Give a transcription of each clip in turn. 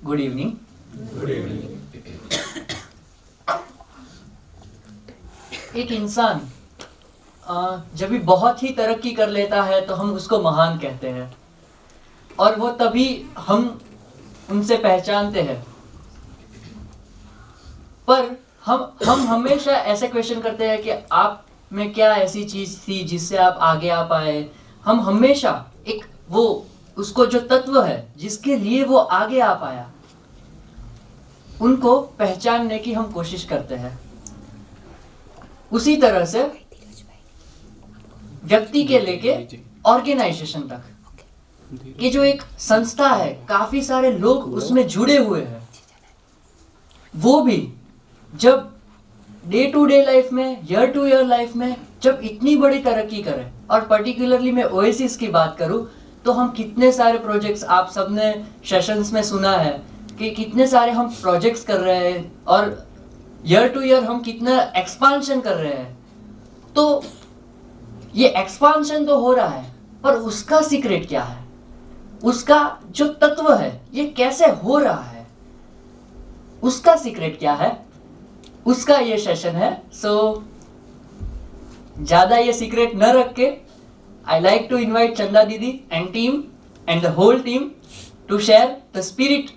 Good evening. Good evening. एक इंसान जब भी बहुत ही तरक्की कर लेता है तो हम उसको महान कहते हैं, और वो तभी हम उनसे पहचानते हैं। पर हम हमेशा ऐसे क्वेश्चन करते हैं कि आप में क्या ऐसी चीज थी जिससे आप आगे आ पाए। हम हमेशा एक वो उसको जो तत्व है जिसके लिए वो आगे आ पाया, उनको पहचानने की हम कोशिश करते हैं। उसी तरह से व्यक्ति के लेके ऑर्गेनाइजेशन तक कि जो एक संस्था है, काफी सारे लोग उसमें जुड़े हुए हैं, वो भी जब डे टू डे लाइफ में, ईयर टू ईयर लाइफ में जब इतनी बड़ी तरक्की करें, और पर्टिकुलरली मैं ओएसिस की बात करूं तो हम कितने सारे प्रोजेक्ट्स, आप सबने सेशंस में सुना है कि कितने सारे हम प्रोजेक्ट्स कर रहे हैं और ईयर टू ईयर हम कितना एक्सपांशन कर रहे हैं। तो ये एक्सपांशन तो हो रहा है, पर उसका सीक्रेट क्या है, उसका जो तत्व है ये कैसे हो रहा है, उसका सीक्रेट क्या है, उसका ये सेशन है। सो ज्यादा ये सीक्रेट न रख के I like to invite Chanda didi and team and the whole team to share the spirit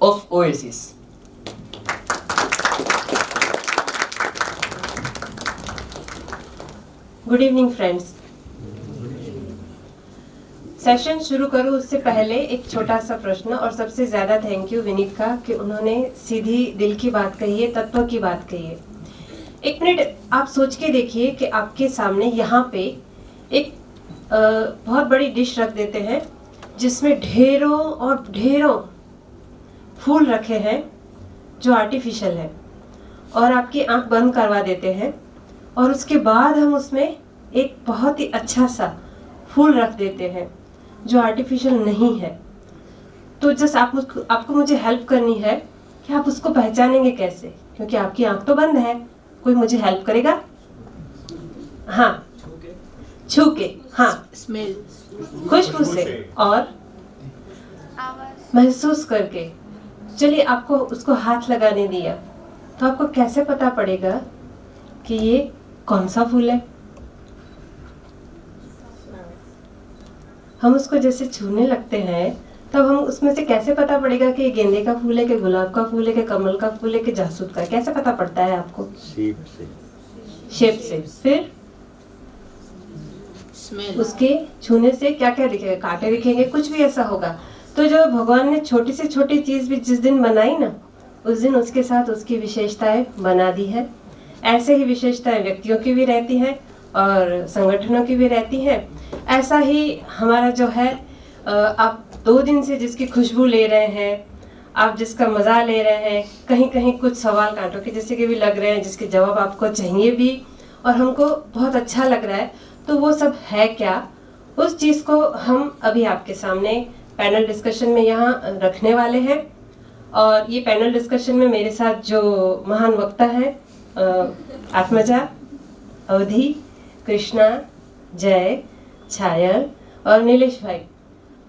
of Oasis. Good evening friends. Session शुरू करूं उससे पहले एक छोटा सा प्रश्न, और सबसे ज्यादा थैंक यू विनीत का कि उन्होंने सीधी दिल की बात कही है, तत्व की बात कही है। एक मिनट आप सोच के देखिए कि आपके सामने यहाँ पे एक बहुत बड़ी डिश रख देते हैं जिसमें ढेरों और ढेरों फूल रखे हैं जो आर्टिफिशियल है, और आपकी आंख बंद करवा देते हैं, और उसके बाद हम उसमें एक बहुत ही अच्छा सा फूल रख देते हैं जो आर्टिफिशियल नहीं है। तो जस्ट आपको मुझे हेल्प करनी है कि आप उसको पहचानेंगे कैसे, क्योंकि आपकी आंख तो बंद है। कोई मुझे हेल्प करेगा? हाँ, छू के, हाँ, स्मेल, खुशबू से और महसूस करके। चलिए, आपको उसको हाथ लगाने दिया तो आपको कैसे पता पड़ेगा कि ये कौन सा फूल है? हम उसको जैसे छूने लगते हैं तब हम उसमें से कैसे पता पड़ेगा कि ये गेंदे का फूल है, कि गुलाब का फूल है, कि कमल का फूल है, कि जासूद का? कैसे पता पड़ता है आपको? शेप से। फिर स्मेल, उसके छूने से क्या क्या दिखेगा? कांटे दिखेंगे, कुछ भी ऐसा होगा। तो जो भगवान ने छोटी से छोटी चीज भी जिस दिन बनाई ना, उस दिन उसके साथ उसकी विशेषताएं बना दी है। ऐसे ही विशेषताएं व्यक्तियों की भी रहती हैं और संगठनों की भी रहती हैं। ऐसा ही हमारा जो है, आप 2 दिन से जिसकी खुशबू ले रहे हैं, आप जिसका मजा ले रहे हैं, कहीं कहीं कुछ सवाल कांटों के जैसे के भी लग रहे हैं जिसके जवाब आपको चाहिए भी और हमको बहुत अच्छा लग रहा है, तो वो सब है क्या? उस चीज को हम अभी आपके सामने पैनल डिस्कशन में यहाँ रखने वाले हैं। और ये पैनल डिस्कशन में मेरे साथ जो महान वक्ता है, आत्मजा, अवधि, कृष्णा, जय, छायल और नीलेश भाई,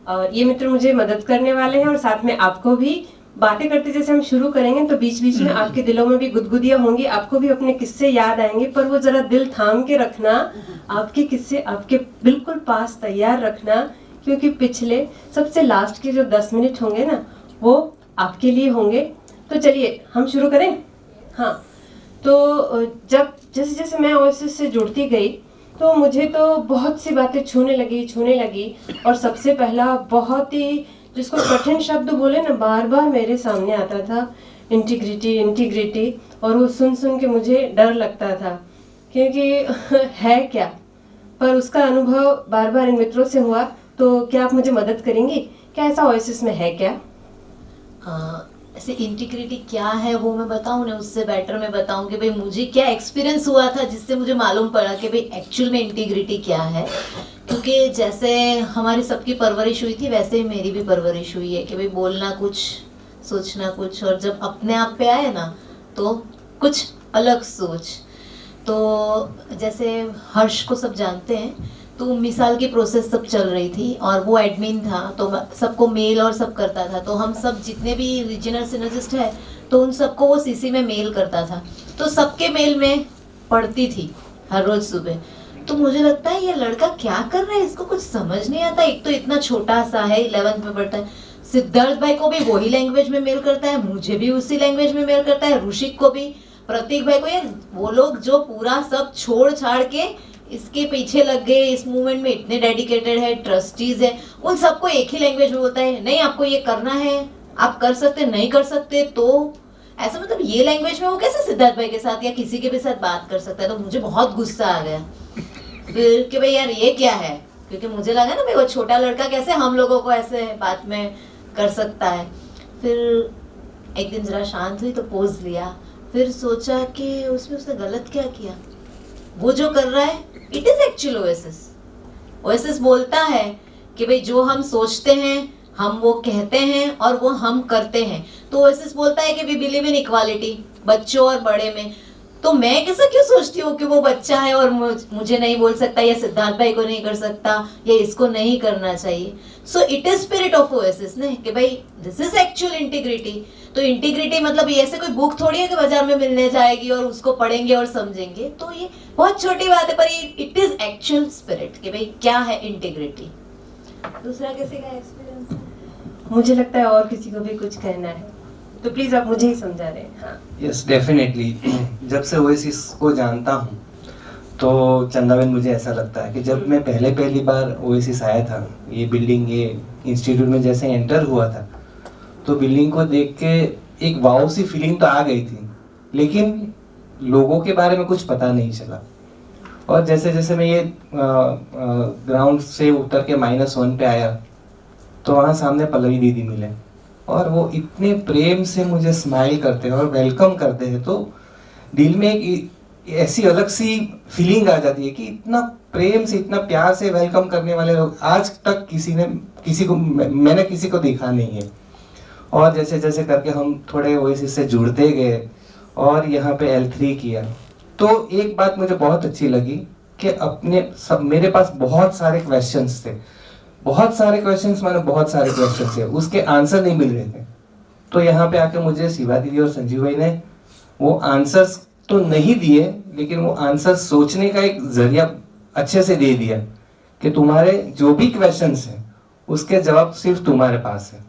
और ये मित्र मुझे मदद करने वाले हैं। और साथ में आपको भी बातें करते जैसे हम शुरू करेंगे तो बीच बीच में आपके दिलों में भी गुदगुदियां होंगी, आपको भी अपने किस्से याद आएंगे, पर वो जरा दिल थाम के रखना, आपके किस्से आपके बिल्कुल पास तैयार रखना, क्योंकि पिछले सबसे लास्ट के जो 10 मिनट होंगे ना, वो आपके लिए होंगे। तो चलिए हम शुरू करें। हाँ, तो जब जैसे जैसे मैं ओएसिस से जुड़ती गई तो मुझे तो बहुत सी बातें छूने लगी, और सबसे पहला बहुत ही जिसको कठिन शब्द बोले ना, बार बार मेरे सामने आता था, इंटीग्रिटी। और वो सुन सुन के मुझे डर लगता था, क्योंकि है क्या, पर उसका अनुभव बार बार इन मित्रों से हुआ। तो क्या आप मुझे मदद करेंगी? क्या ऐसा ओएसिस में है क्या? ऐसे इंटीग्रिटी क्या है वो मैं बताऊं ना, उससे बेटर मैं बताऊं कि भाई मुझे क्या एक्सपीरियंस हुआ था जिससे मुझे मालूम पड़ा कि भाई एक्चुअल में इंटीग्रिटी क्या है। क्योंकि जैसे हमारी सबकी परवरिश हुई थी वैसे ही मेरी भी परवरिश हुई है कि भाई बोलना कुछ, सोचना कुछ, और जब अपने आप पे आए ना तो कुछ अलग सोच। तो जैसे हर्ष को सब जानते हैं, तो मिसाल की प्रोसेस सब चल रही थी और वो एडमिन था तो सबको मेल और सब करता था, तो हम सब जितने भी रीजनल सिनर्जिस्ट है तो उन सबको वो सीसी में मेल करता था, तो सबके मेल में पढ़ती थी हर रोज सुबह। तो मुझे लगता है ये लड़का क्या कर रहा है, इसको कुछ समझ नहीं आता, एक तो इतना छोटा सा है, 11th में पढ़ता है। सिद्धार्थ भाई को भी वही लैंग्वेज में मेल करता है, मुझे भी उसी लैंग्वेज में मेल करता है, ऋषिक को भी, प्रतीक भाई को। यार वो लोग जो पूरा सब छोड़ छाड़ के इसके पीछे लग गए, इस मूवमेंट में इतने डेडिकेटेड है, ट्रस्टीज है, उन सबको एक ही लैंग्वेज में बोलता है नहीं आपको ये करना है, आप कर सकते नहीं कर सकते, तो ऐसा मतलब ये लैंग्वेज में वो कैसे सिद्धार्थ भाई के साथ या किसी के भी साथ बात कर सकता है। तो मुझे बहुत गुस्सा आ गया फिर कि भाई यार ये क्या है, क्योंकि मुझे लगा ना भाई वो छोटा लड़का कैसे हम लोगों को ऐसे बात में कर सकता है। फिर एक दिन जरा शांत हुई तो पोज लिया, फिर सोचा कि उसमें उसने गलत क्या किया। वो जो कर रहा है it is actual OSS. OSS बोलता है कि भाई जो हम सोचते हैं हम वो कहते हैं और वो हम करते हैं। तो ओएसएस बोलता है कि वी बिलीव इन इक्वालिटी, बच्चों और बड़े में। तो मैं कैसा क्यों सोचती हूँ कि वो बच्चा है और मुझे नहीं बोल सकता, या सिद्धार्थ भाई को नहीं कर सकता, या इसको नहीं करना चाहिए। So it is spirit of OSS ने कि भाई दिस इज एक्चुअल इंटीग्रिटी। तो इंटीग्रिटी मतलब ये ऐसे कोई बुक थोड़ी है कि बाजार में मिलने जाएगी और उसको पढ़ेंगे और समझेंगे। तो ये बहुत छोटी बात है, पर इट इज एक्चुअल स्पिरिट कि भाई क्या है इंटीग्रिटी। दूसरा किसी का एक्सपीरियंस? मुझे लगता है और किसी को भी कुछ कहना है तो प्लीज आप मुझे ही समझा रहे हैं। हाँ यस डेफिनेटली। जब से ओएसिस को जानता हूँ तो चंदाबेन मुझे ऐसा लगता है कि जब मैं पहली बार ओएसिस आया था, ये बिल्डिंग, ये इंस्टीट्यूट में जैसे एंटर हुआ था, तो बिल्डिंग को देख के एक वाव सी फीलिंग तो आ गई थी, लेकिन लोगों के बारे में कुछ पता नहीं चला। और जैसे जैसे मैं ये ग्राउंड से उतर के -1 पे आया तो वहाँ सामने पल्लवी दीदी मिले और वो इतने प्रेम से मुझे स्माइल करते हैं और वेलकम करते हैं, तो दिल में एक ऐसी अलग सी फीलिंग आ जाती है कि इतना प्रेम से, इतना प्यार से वेलकम करने वाले लोग आज तक मैंने किसी को देखा नहीं है। और जैसे जैसे करके हम थोड़े ओएसिस से जुड़ते गए और यहाँ पे L3 किया, तो एक बात मुझे बहुत अच्छी लगी कि मेरे पास बहुत सारे क्वेश्चंस थे, बहुत सारे क्वेश्चंस थे, उसके आंसर नहीं मिल रहे थे। तो यहाँ पे आके मुझे शिवा दीदी और संजीव भाई ने वो आंसर्स तो नहीं दिए, लेकिन वो आंसर सोचने का एक जरिया अच्छे से दे दिया कि तुम्हारे जो भी क्वेश्चंस हैं उसके जवाब सिर्फ तुम्हारे पास है।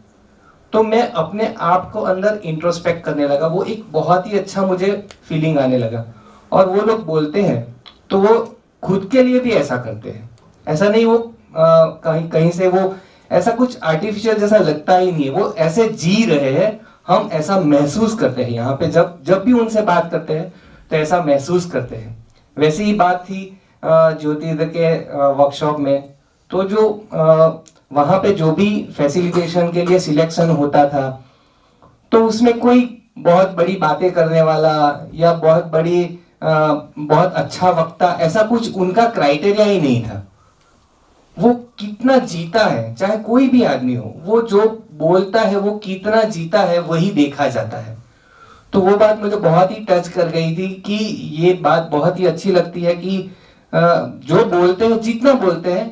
तो मैं अपने आप को अंदर इंट्रोस्पेक्ट करने लगा, वो एक बहुत ही अच्छा मुझे फीलिंग आने लगा। और वो लोग बोलते हैं तो वो खुद के लिए भी ऐसा करते हैं, ऐसा नहीं वो कहीं से वो ऐसा कुछ आर्टिफिशियल जैसा लगता ही नहीं है, वो ऐसे जी रहे हैं, हम ऐसा महसूस करते हैं। यहाँ पे जब भी उनसे बात करते हैं तो ऐसा महसूस करते हैं। वैसी ही बात थी ज्योति इधर के वर्कशॉप में, तो जो वहाँ पे जो भी फैसिलिटेशन के लिए सिलेक्शन होता था तो उसमें कोई बहुत बड़ी बातें करने वाला या बहुत अच्छा वक्ता, ऐसा कुछ उनका क्राइटेरिया ही नहीं था। वो कितना जीता है, चाहे कोई भी आदमी हो, वो जो बोलता है वो कितना जीता है वही देखा जाता है। तो वो बात मुझे बहुत ही टच कर गई थी कि ये बात बहुत ही अच्छी लगती है कि जो बोलते हैं,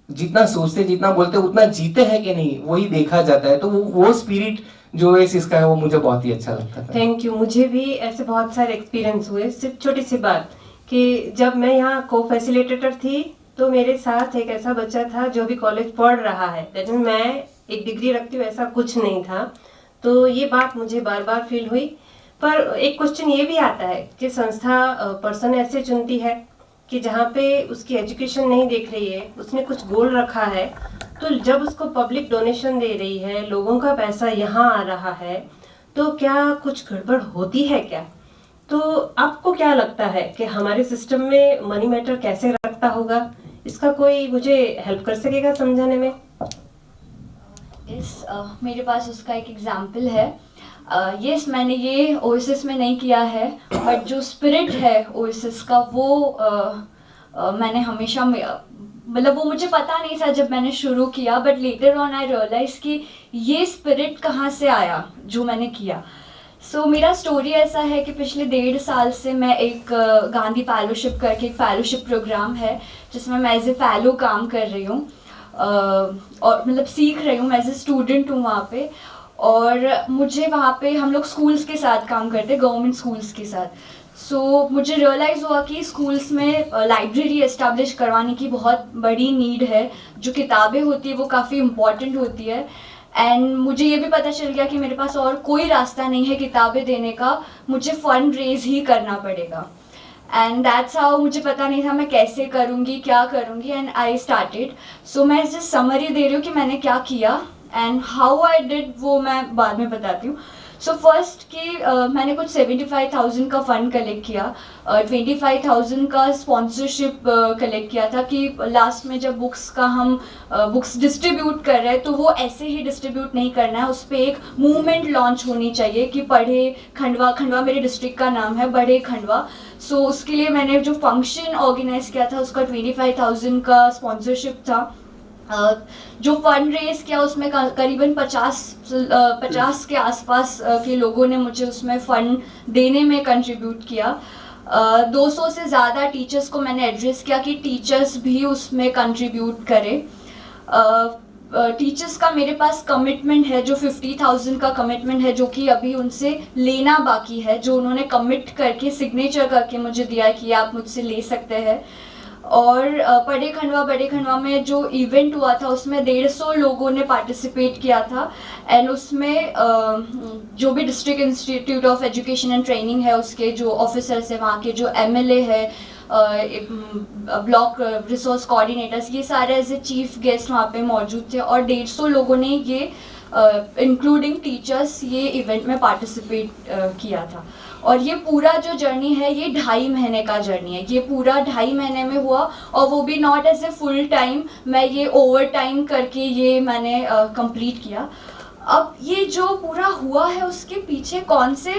जितना सोचते, जितना बोलते, उतना जीते हैं कि नहीं वही देखा जाता है। तो वो स्पिरिट जो है इसका है वो मुझे बहुत ही अच्छा लगता था। Thank you. मुझे भी ऐसे बहुत सारे एक्सपीरियंस हुए। सिर्फ छोटी सी बात कि जब मैं यहाँ को फैसिलिटेटर थी तो मेरे साथ एक ऐसा बच्चा था जो भी कॉलेज पढ़ रहा है, दैट मीन मैं एक डिग्री रखती हूँ ऐसा कुछ नहीं था। तो ये बात मुझे बार बार फील हुई। पर एक क्वेश्चन ये भी आता है कि संस्था पर्सन ऐसे चुनती है कि जहाँ पे उसकी एजुकेशन नहीं देख रही है, उसने कुछ गोल रखा है, तो जब उसको पब्लिक डोनेशन दे रही है, लोगों का पैसा यहाँ आ रहा है, तो क्या कुछ गड़बड़ होती है क्या? तो आपको क्या लगता है कि हमारे सिस्टम में मनी मैटर कैसे रखता होगा? इसका कोई मुझे हेल्प कर सकेगा समझाने में? मेरे पास उसका एक एग्जाम्पल है। यस, मैंने ये ओएसिस में नहीं किया है, बट जो स्पिरिट है ओएसिस का वो मैंने हमेशा मतलब वो मुझे पता नहीं था जब मैंने शुरू किया, but later on I realise कि ये स्पिरिट कहाँ से आया जो मैंने किया। सो मेरा स्टोरी ऐसा है कि पिछले 1.5 साल से मैं एक गांधी फेलोशिप करके एक फेलोशिप प्रोग्राम है जिसमें मैं एज ए फेलो काम कर रही हूँ और मतलब सीख रही हूँ, मैं एज ए स्टूडेंट हूँ वहाँ पे। और मुझे वहाँ पे हम लोग स्कूल्स के साथ काम करते हैं, गवर्नमेंट स्कूल्स के साथ। सो मुझे रियलाइज़ हुआ कि स्कूल्स में लाइब्रेरी एस्टेब्लिश करवाने की बहुत बड़ी नीड है। जो किताबें होती है वो काफ़ी इम्पॉर्टेंट होती है। एंड मुझे ये भी पता चल गया कि मेरे पास और कोई रास्ता नहीं है किताबें देने का, मुझे फंड रेज ही करना पड़ेगा। एंड दैट्स हाउ, मुझे पता नहीं था मैं कैसे करूँगी, क्या करूँगी, एंड आई स्टार्टेड। सो मैं जस्ट समरी दे रही हूँ कि मैंने क्या किया एंड हाउ आई डिड, वो मैं बाद में बताती हूँ। सो फर्स्ट कि मैंने कुछ 75,000 का फ़ंड कलेक्ट किया, 25,000 का स्पॉन्सरशिप कलेक्ट किया था कि लास्ट में जब बुक्स का हम बुक्स डिस्ट्रीब्यूट कर रहे हैं तो वो ऐसे ही डिस्ट्रीब्यूट नहीं करना है, उस पर एक मूवमेंट लॉन्च होनी चाहिए कि पढ़े खंडवा, खंडवा मेरे डिस्ट्रिक्ट का नाम है, बढ़े खंडवा। सो उसके लिए मैंने जो फंक्शन ऑर्गेनाइज किया था उसका 25,000 का स्पॉन्सरशिप था। जो फंड रेज किया उसमें करीबन 50 के आसपास के लोगों ने मुझे उसमें फ़ंड देने में कंट्रीब्यूट किया। 200 से ज़्यादा टीचर्स को मैंने एड्रेस किया कि टीचर्स भी उसमें कंट्रीब्यूट करें। टीचर्स का मेरे पास कमिटमेंट है, जो 50,000 का कमिटमेंट है, जो कि अभी उनसे लेना बाकी है, जो उन्होंने कमिट करके सिग्नेचर करके मुझे दिया है कि आप मुझसे ले सकते हैं। और बड़े खंडवा में जो इवेंट हुआ था उसमें 150 लोगों ने पार्टिसिपेट किया था। एंड उसमें जो भी district institute of education and training है उसके जो ऑफिसर्स हैं, वहाँ के जो एमएलए है, ब्लॉक रिसोर्स कोऑर्डिनेटर्स, ये सारे एज ए चीफ गेस्ट वहाँ पे मौजूद थे। और 150 लोगों ने ये इंक्लूडिंग टीचर्स ये इवेंट में पार्टिसिपेट किया था। और ये पूरा जो जर्नी है ये 2.5 महीने का जर्नी है, ये पूरा 2.5 महीने में हुआ, और वो भी not as a full time, मैं ये ओवर टाइम करके ये मैंने कंप्लीट किया। अब ये जो पूरा हुआ है उसके पीछे कौन से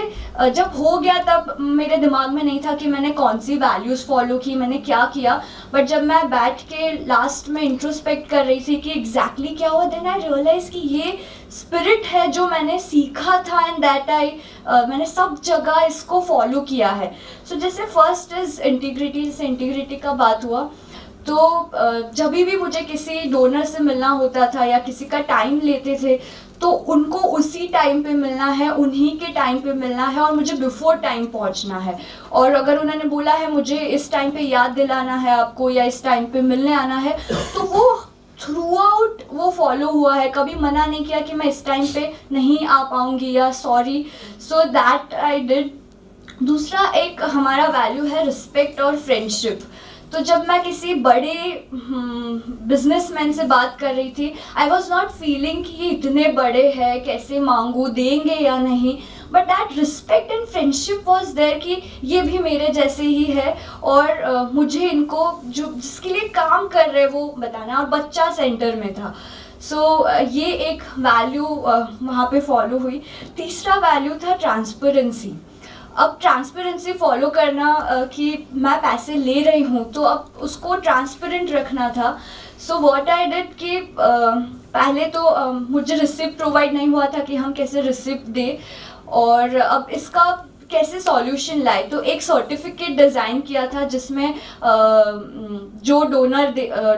जब हो गया तब मेरे दिमाग में नहीं था कि मैंने कौन सी वैल्यूज़ फॉलो की, मैंने क्या किया। बट जब मैं बैठ के लास्ट में इंट्रोस्पेक्ट कर रही थी कि एग्जैक्टली क्या हुआ, देन आई रियलाइज कि ये स्पिरिट है जो मैंने सीखा था एंड दैट मैंने सब जगह इसको फॉलो किया है। सो जैसे फर्स्ट इज इंटीग्रिटी, जैसे इंटीग्रिटी का बात हुआ तो जब भी मुझे किसी डोनर से मिलना होता था या किसी का टाइम लेते थे तो उनको उसी टाइम पे मिलना है, उन्हीं के टाइम पे मिलना है, और मुझे बिफोर टाइम पहुंचना है। और अगर उन्होंने बोला है मुझे इस टाइम पे याद दिलाना है आपको या इस टाइम पे मिलने आना है, तो वो थ्रू आउट वो फॉलो हुआ है। कभी मना नहीं किया कि मैं इस टाइम पे नहीं आ पाऊंगी या sorry. So that I did. दूसरा एक हमारा वैल्यू है रिस्पेक्ट और फ्रेंडशिप। तो जब मैं किसी बड़े बिजनेसमैन से बात कर रही थी, आई वॉज नॉट फीलिंग कि ये इतने बड़े हैं, कैसे मांगू, देंगे या नहीं, but that respect and friendship was there कि ये भी मेरे जैसे ही है और मुझे इनको जो जिसके लिए काम कर रहे वो बताना, और बच्चा सेंटर में था। सो ये एक वैल्यू वहाँ पे फॉलो हुई। तीसरा वैल्यू था ट्रांसपेरेंसी। अब ट्रांसपेरेंसी फॉलो करना कि मैं पैसे ले रही हूँ तो अब उसको ट्रांसपेरेंट रखना था। सो व्हाट आई डिड कि पहले तो मुझे रिसिप्ट प्रोवाइड नहीं हुआ था कि हम कैसे रिसिप्ट दें, और अब इसका कैसे सॉल्यूशन लाए। तो एक सर्टिफिकेट डिज़ाइन किया था जिसमें जो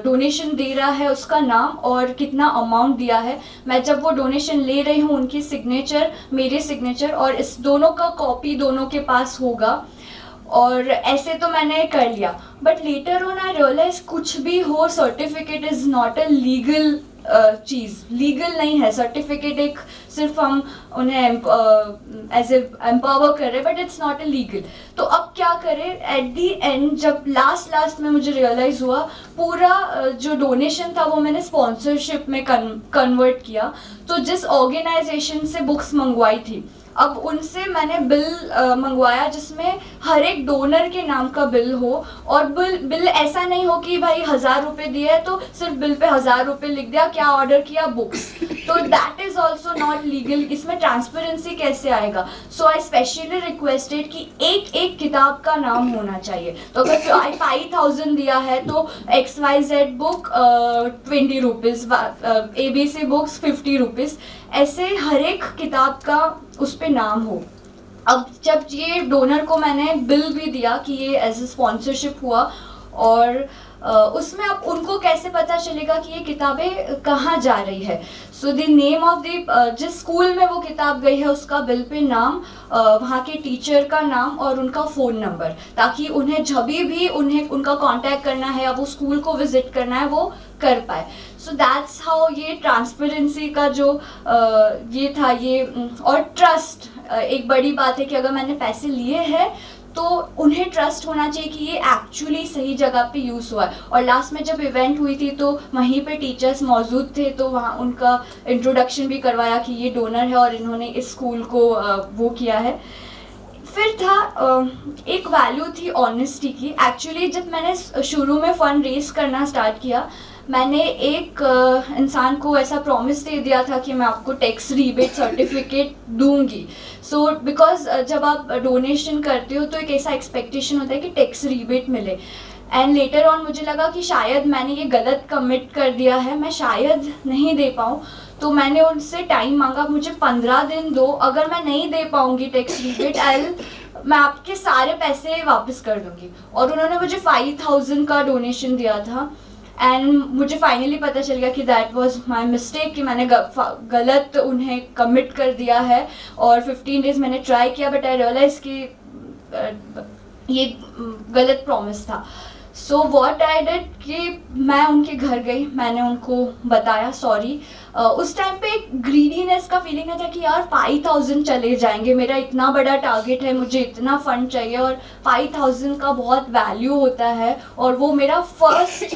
डोनेशन दे रहा है उसका नाम और कितना अमाउंट दिया है, मैं जब वो डोनेशन ले रही हूँ उनकी सिग्नेचर, मेरे सिग्नेचर, और इस दोनों का कॉपी दोनों के पास होगा। और ऐसे तो मैंने कर लिया, but later on I realise कुछ भी हो, certificate is not a legal चीज़, लीगल नहीं है सर्टिफिकेट। एक सिर्फ हम उन्हें एज एम्पावर कर रहे, but it's not a legal. तो अब क्या करें, एट दी एंड जब लास्ट में मुझे रियलाइज़ हुआ पूरा जो डोनेशन था वो मैंने स्पॉन्सरशिप में कन्वर्ट किया। तो जिस ऑर्गेनाइजेशन से बुक्स मंगवाई थी, अब उनसे मैंने बिल मंगवाया जिसमें हर एक डोनर के नाम का बिल हो, और बिल ऐसा नहीं हो कि भाई 1000 रुपये दिए तो सिर्फ बिल पे 1000 रुपये लिख दिया, क्या ऑर्डर किया, बुक्स। तो that is also not legal. इसमें ट्रांसपेरेंसी कैसे आएगा। सो आई स्पेशली रिक्वेस्टेड कि एक किताब का नाम होना चाहिए। तो अगर 5000 दिया है तो XYZ book 20 rupees, ABC books 50 rupees, ऐसे हर एक किताब का उस पे नाम हो। अब जब ये डोनर को मैंने बिल भी दिया कि ये एज ए स्पॉन्सरशिप हुआ, और उसमें अब उनको कैसे पता चलेगा कि ये किताबें कहाँ जा रही है। So the name of the जिस स्कूल में वो किताब गई है उसका बिल पे नाम, वहाँ के टीचर का नाम और उनका फ़ोन नंबर, ताकि उन्हें जब भी उन्हें उनका कांटेक्ट करना है या वो स्कूल को विजिट करना है वो कर पाए। सो दैट्स हाउ ये ट्रांसपेरेंसी का जो ये था ये, और ट्रस्ट एक बड़ी बात है कि अगर मैंने पैसे लिए हैं तो उन्हें ट्रस्ट होना चाहिए कि ये एक्चुअली सही जगह पे यूज़ हुआ है। और लास्ट में जब इवेंट हुई थी तो वहीं पे टीचर्स मौजूद थे, तो वहाँ उनका इंट्रोडक्शन भी करवाया कि ये डोनर है और इन्होंने इस स्कूल को वो किया है। फिर था एक वैल्यू थी ऑनेस्टी की। एक्चुअली जब मैंने शुरू में फ़ंड रेज करना स्टार्ट किया, मैंने एक इंसान को ऐसा प्रॉमिस दे दिया था कि मैं आपको टैक्स रीबेट सर्टिफिकेट दूंगी। सो बिकॉज जब आप डोनेशन करते हो तो एक ऐसा एक्सपेक्टेशन होता है कि टैक्स रीबेट मिले। एंड लेटर ऑन मुझे लगा कि शायद मैंने ये गलत कमिट कर दिया है, मैं शायद नहीं दे पाऊँ। तो मैंने उनसे टाइम मांगा, मुझे 15 दिन दो, अगर मैं नहीं दे पाऊँगी टैक्स रीबेट मैं आपके सारे पैसे वापस कर दूँगी। और उन्होंने मुझे 5000 का डोनेशन दिया था। एंड मुझे फाइनली पता चल गया कि दैट वाज माय मिस्टेक, कि मैंने गलत उन्हें कमिट कर दिया है। और 15 डेज़ मैंने ट्राई किया, बट आई रियलाइज़ कि ये गलत प्रॉमिस था। सो व्हाट आई डिड कि मैं उनके घर गई, मैंने उनको बताया सॉरी। उस टाइम पे एक ग्रीडीनेस का फीलिंग था कि यार 5000 चले जाएंगे, मेरा इतना बड़ा टारगेट है, मुझे इतना फंड चाहिए, और 5000 का बहुत वैल्यू होता है, और वो मेरा फर्स्ट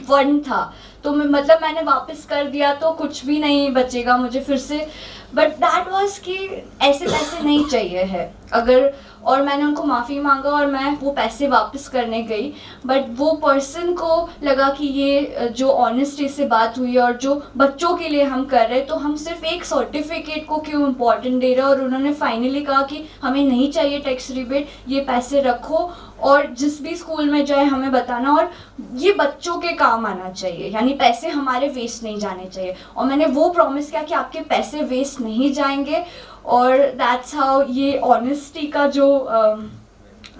फंड था। तो मैंने वापस कर दिया तो कुछ भी नहीं बचेगा मुझे फिर से। बट दैट वाज कि ऐसे पैसे नहीं चाहिए है अगर, और मैंने उनको माफ़ी मांगा और मैं वो पैसे वापस करने गई। बट वो पर्सन को लगा कि ये जो ऑनेस्टी से बात हुई और जो बच्चों के लिए हम कर रहे हैं, तो हम सिर्फ एक सर्टिफिकेट को क्यों इम्पोर्टेंट दे रहे हैं। और उन्होंने फाइनली कहा कि हमें नहीं चाहिए टैक्स रिबेट, ये पैसे रखो और जिस भी स्कूल में जाए हमें बताना, और ये बच्चों के काम आना चाहिए, यानी पैसे हमारे वेस्ट नहीं जाने चाहिए। और मैंने वो प्रॉमिस किया कि आपके पैसे वेस्ट नहीं जाएंगे। और दैट्स हाउ ये ऑनेस्टी का जो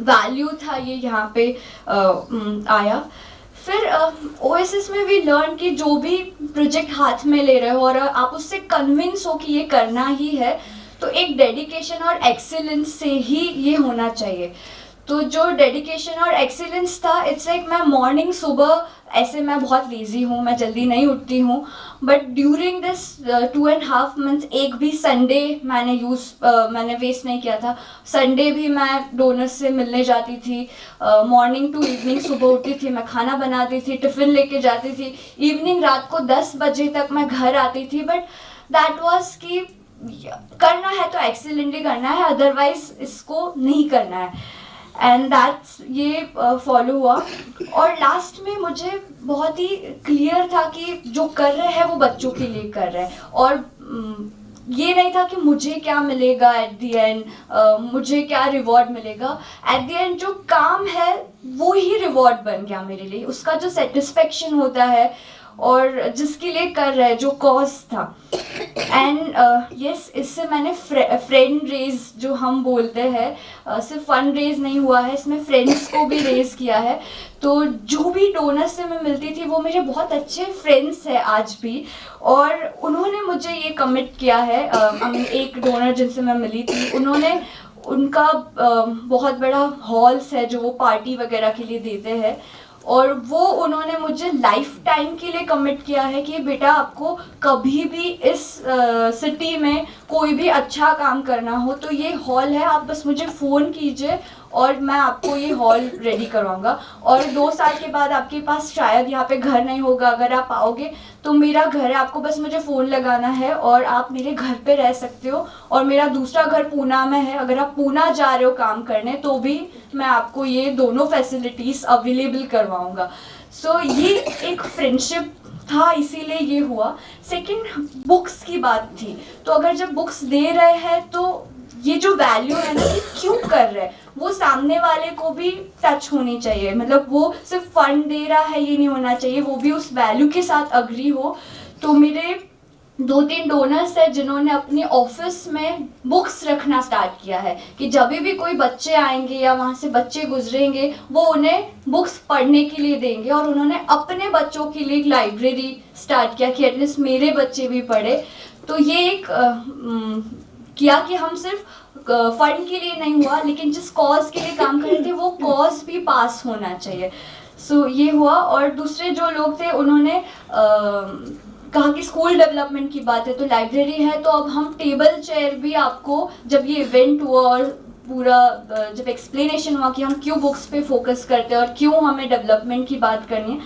वैल्यू था ये यहाँ पे आया। फिर ओएसएस में भी लर्न कि जो भी प्रोजेक्ट हाथ में ले रहे हो और आप उससे कन्विंस हो कि ये करना ही है, तो एक डेडिकेशन और एक्सीलेंस से ही ये होना चाहिए। तो जो डेडिकेशन और एक्सीलेंस था, इट्स लाइक मैं मॉर्निंग सुबह, ऐसे मैं बहुत लेज़ी हूँ, मैं जल्दी नहीं उठती हूँ, बट ड्यूरिंग दिस 2.5 मंथ्स एक भी संडे मैंने वेस्ट नहीं किया था। संडे भी मैं डोनर्स से मिलने जाती थी, मॉर्निंग टू इवनिंग, सुबह उठती थी, मैं खाना बनाती थी, टिफ़िन लेके जाती थी, इवनिंग रात को 10 बजे तक मैं घर आती थी। बट दैट वाज कि करना है तो एक्सीलेंटली करना है, अदरवाइज इसको नहीं करना है। एंड दैट्स ये फॉलो हुआ। और लास्ट में मुझे बहुत ही क्लियर था कि जो कर रहे हैं वो बच्चों के लिए कर रहे हैं, और ये नहीं था कि मुझे क्या मिलेगा एट द एंड, मुझे क्या रिवॉर्ड मिलेगा। एट द एंड जो काम है वो ही रिवॉर्ड बन गया मेरे लिए, उसका जो सेटिस्फेक्शन होता है और जिसके लिए कर रहे हैं, जो कॉज था। एंड यस, इससे मैंने फ्रेंड रेज जो हम बोलते हैं, सिर्फ फंड रेज नहीं हुआ है, इसमें फ्रेंड्स को भी रेज किया है। तो जो भी डोनर से मैं मिलती थी वो मेरे बहुत अच्छे फ्रेंड्स हैं आज भी, और उन्होंने मुझे ये कमिट किया है। एक डोनर जिनसे मैं मिली थी, उनका बहुत बड़ा हॉल्स है जो वो पार्टी वगैरह के लिए देते हैं, और वो उन्होंने मुझे लाइफ टाइम के लिए कमिट किया है कि बेटा आपको कभी भी इस सिटी में कोई भी अच्छा काम करना हो तो ये हॉल है, आप बस मुझे फ़ोन कीजिए और मैं आपको ये हॉल रेडी करवाऊंगा। और 2 साल के बाद आपके पास शायद यहाँ पे घर नहीं होगा, अगर आप आओगे तो मेरा घर है, आपको बस मुझे फ़ोन लगाना है और आप मेरे घर पे रह सकते हो। और मेरा दूसरा घर पूना में है, अगर आप पूना जा रहे हो काम करने तो भी मैं आपको ये दोनों फैसिलिटीज़ अवेलेबल करवाऊँगा। सो ये एक फ्रेंडशिप था, इसीलिए ये हुआ। सेकंड, बुक्स की बात थी, तो अगर जब बुक्स दे रहे हैं तो ये जो वैल्यू है ना कि क्यों कर रहे हैं, वो सामने वाले को भी टच होनी चाहिए। मतलब वो सिर्फ फंड दे रहा है ये नहीं होना चाहिए, वो भी उस वैल्यू के साथ अग्री हो। तो मेरे 2-3 डोनर्स है जिन्होंने अपने ऑफिस में बुक्स रखना स्टार्ट किया है कि जब भी कोई बच्चे आएंगे या वहाँ से बच्चे गुजरेंगे वो उन्हें बुक्स पढ़ने के लिए देंगे, और उन्होंने अपने बच्चों के लिए एक लाइब्रेरी स्टार्ट किया कि एटलीस्ट मेरे बच्चे भी पढ़े। तो ये एक किया कि हम सिर्फ फंड के लिए नहीं हुआ, लेकिन जिस कॉज के लिए काम कर रहे थे वो कॉज भी पास होना चाहिए। सो ये हुआ। और दूसरे जो लोग थे उन्होंने कहा कि स्कूल डेवलपमेंट की बात है तो लाइब्रेरी है, तो अब हम टेबल चेयर भी आपको, जब ये इवेंट हुआ और पूरा जब एक्सप्लेनेशन हुआ कि हम क्यों बुक्स पे फोकस करते हैं और क्यों हमें डेवलपमेंट की बात करनी है,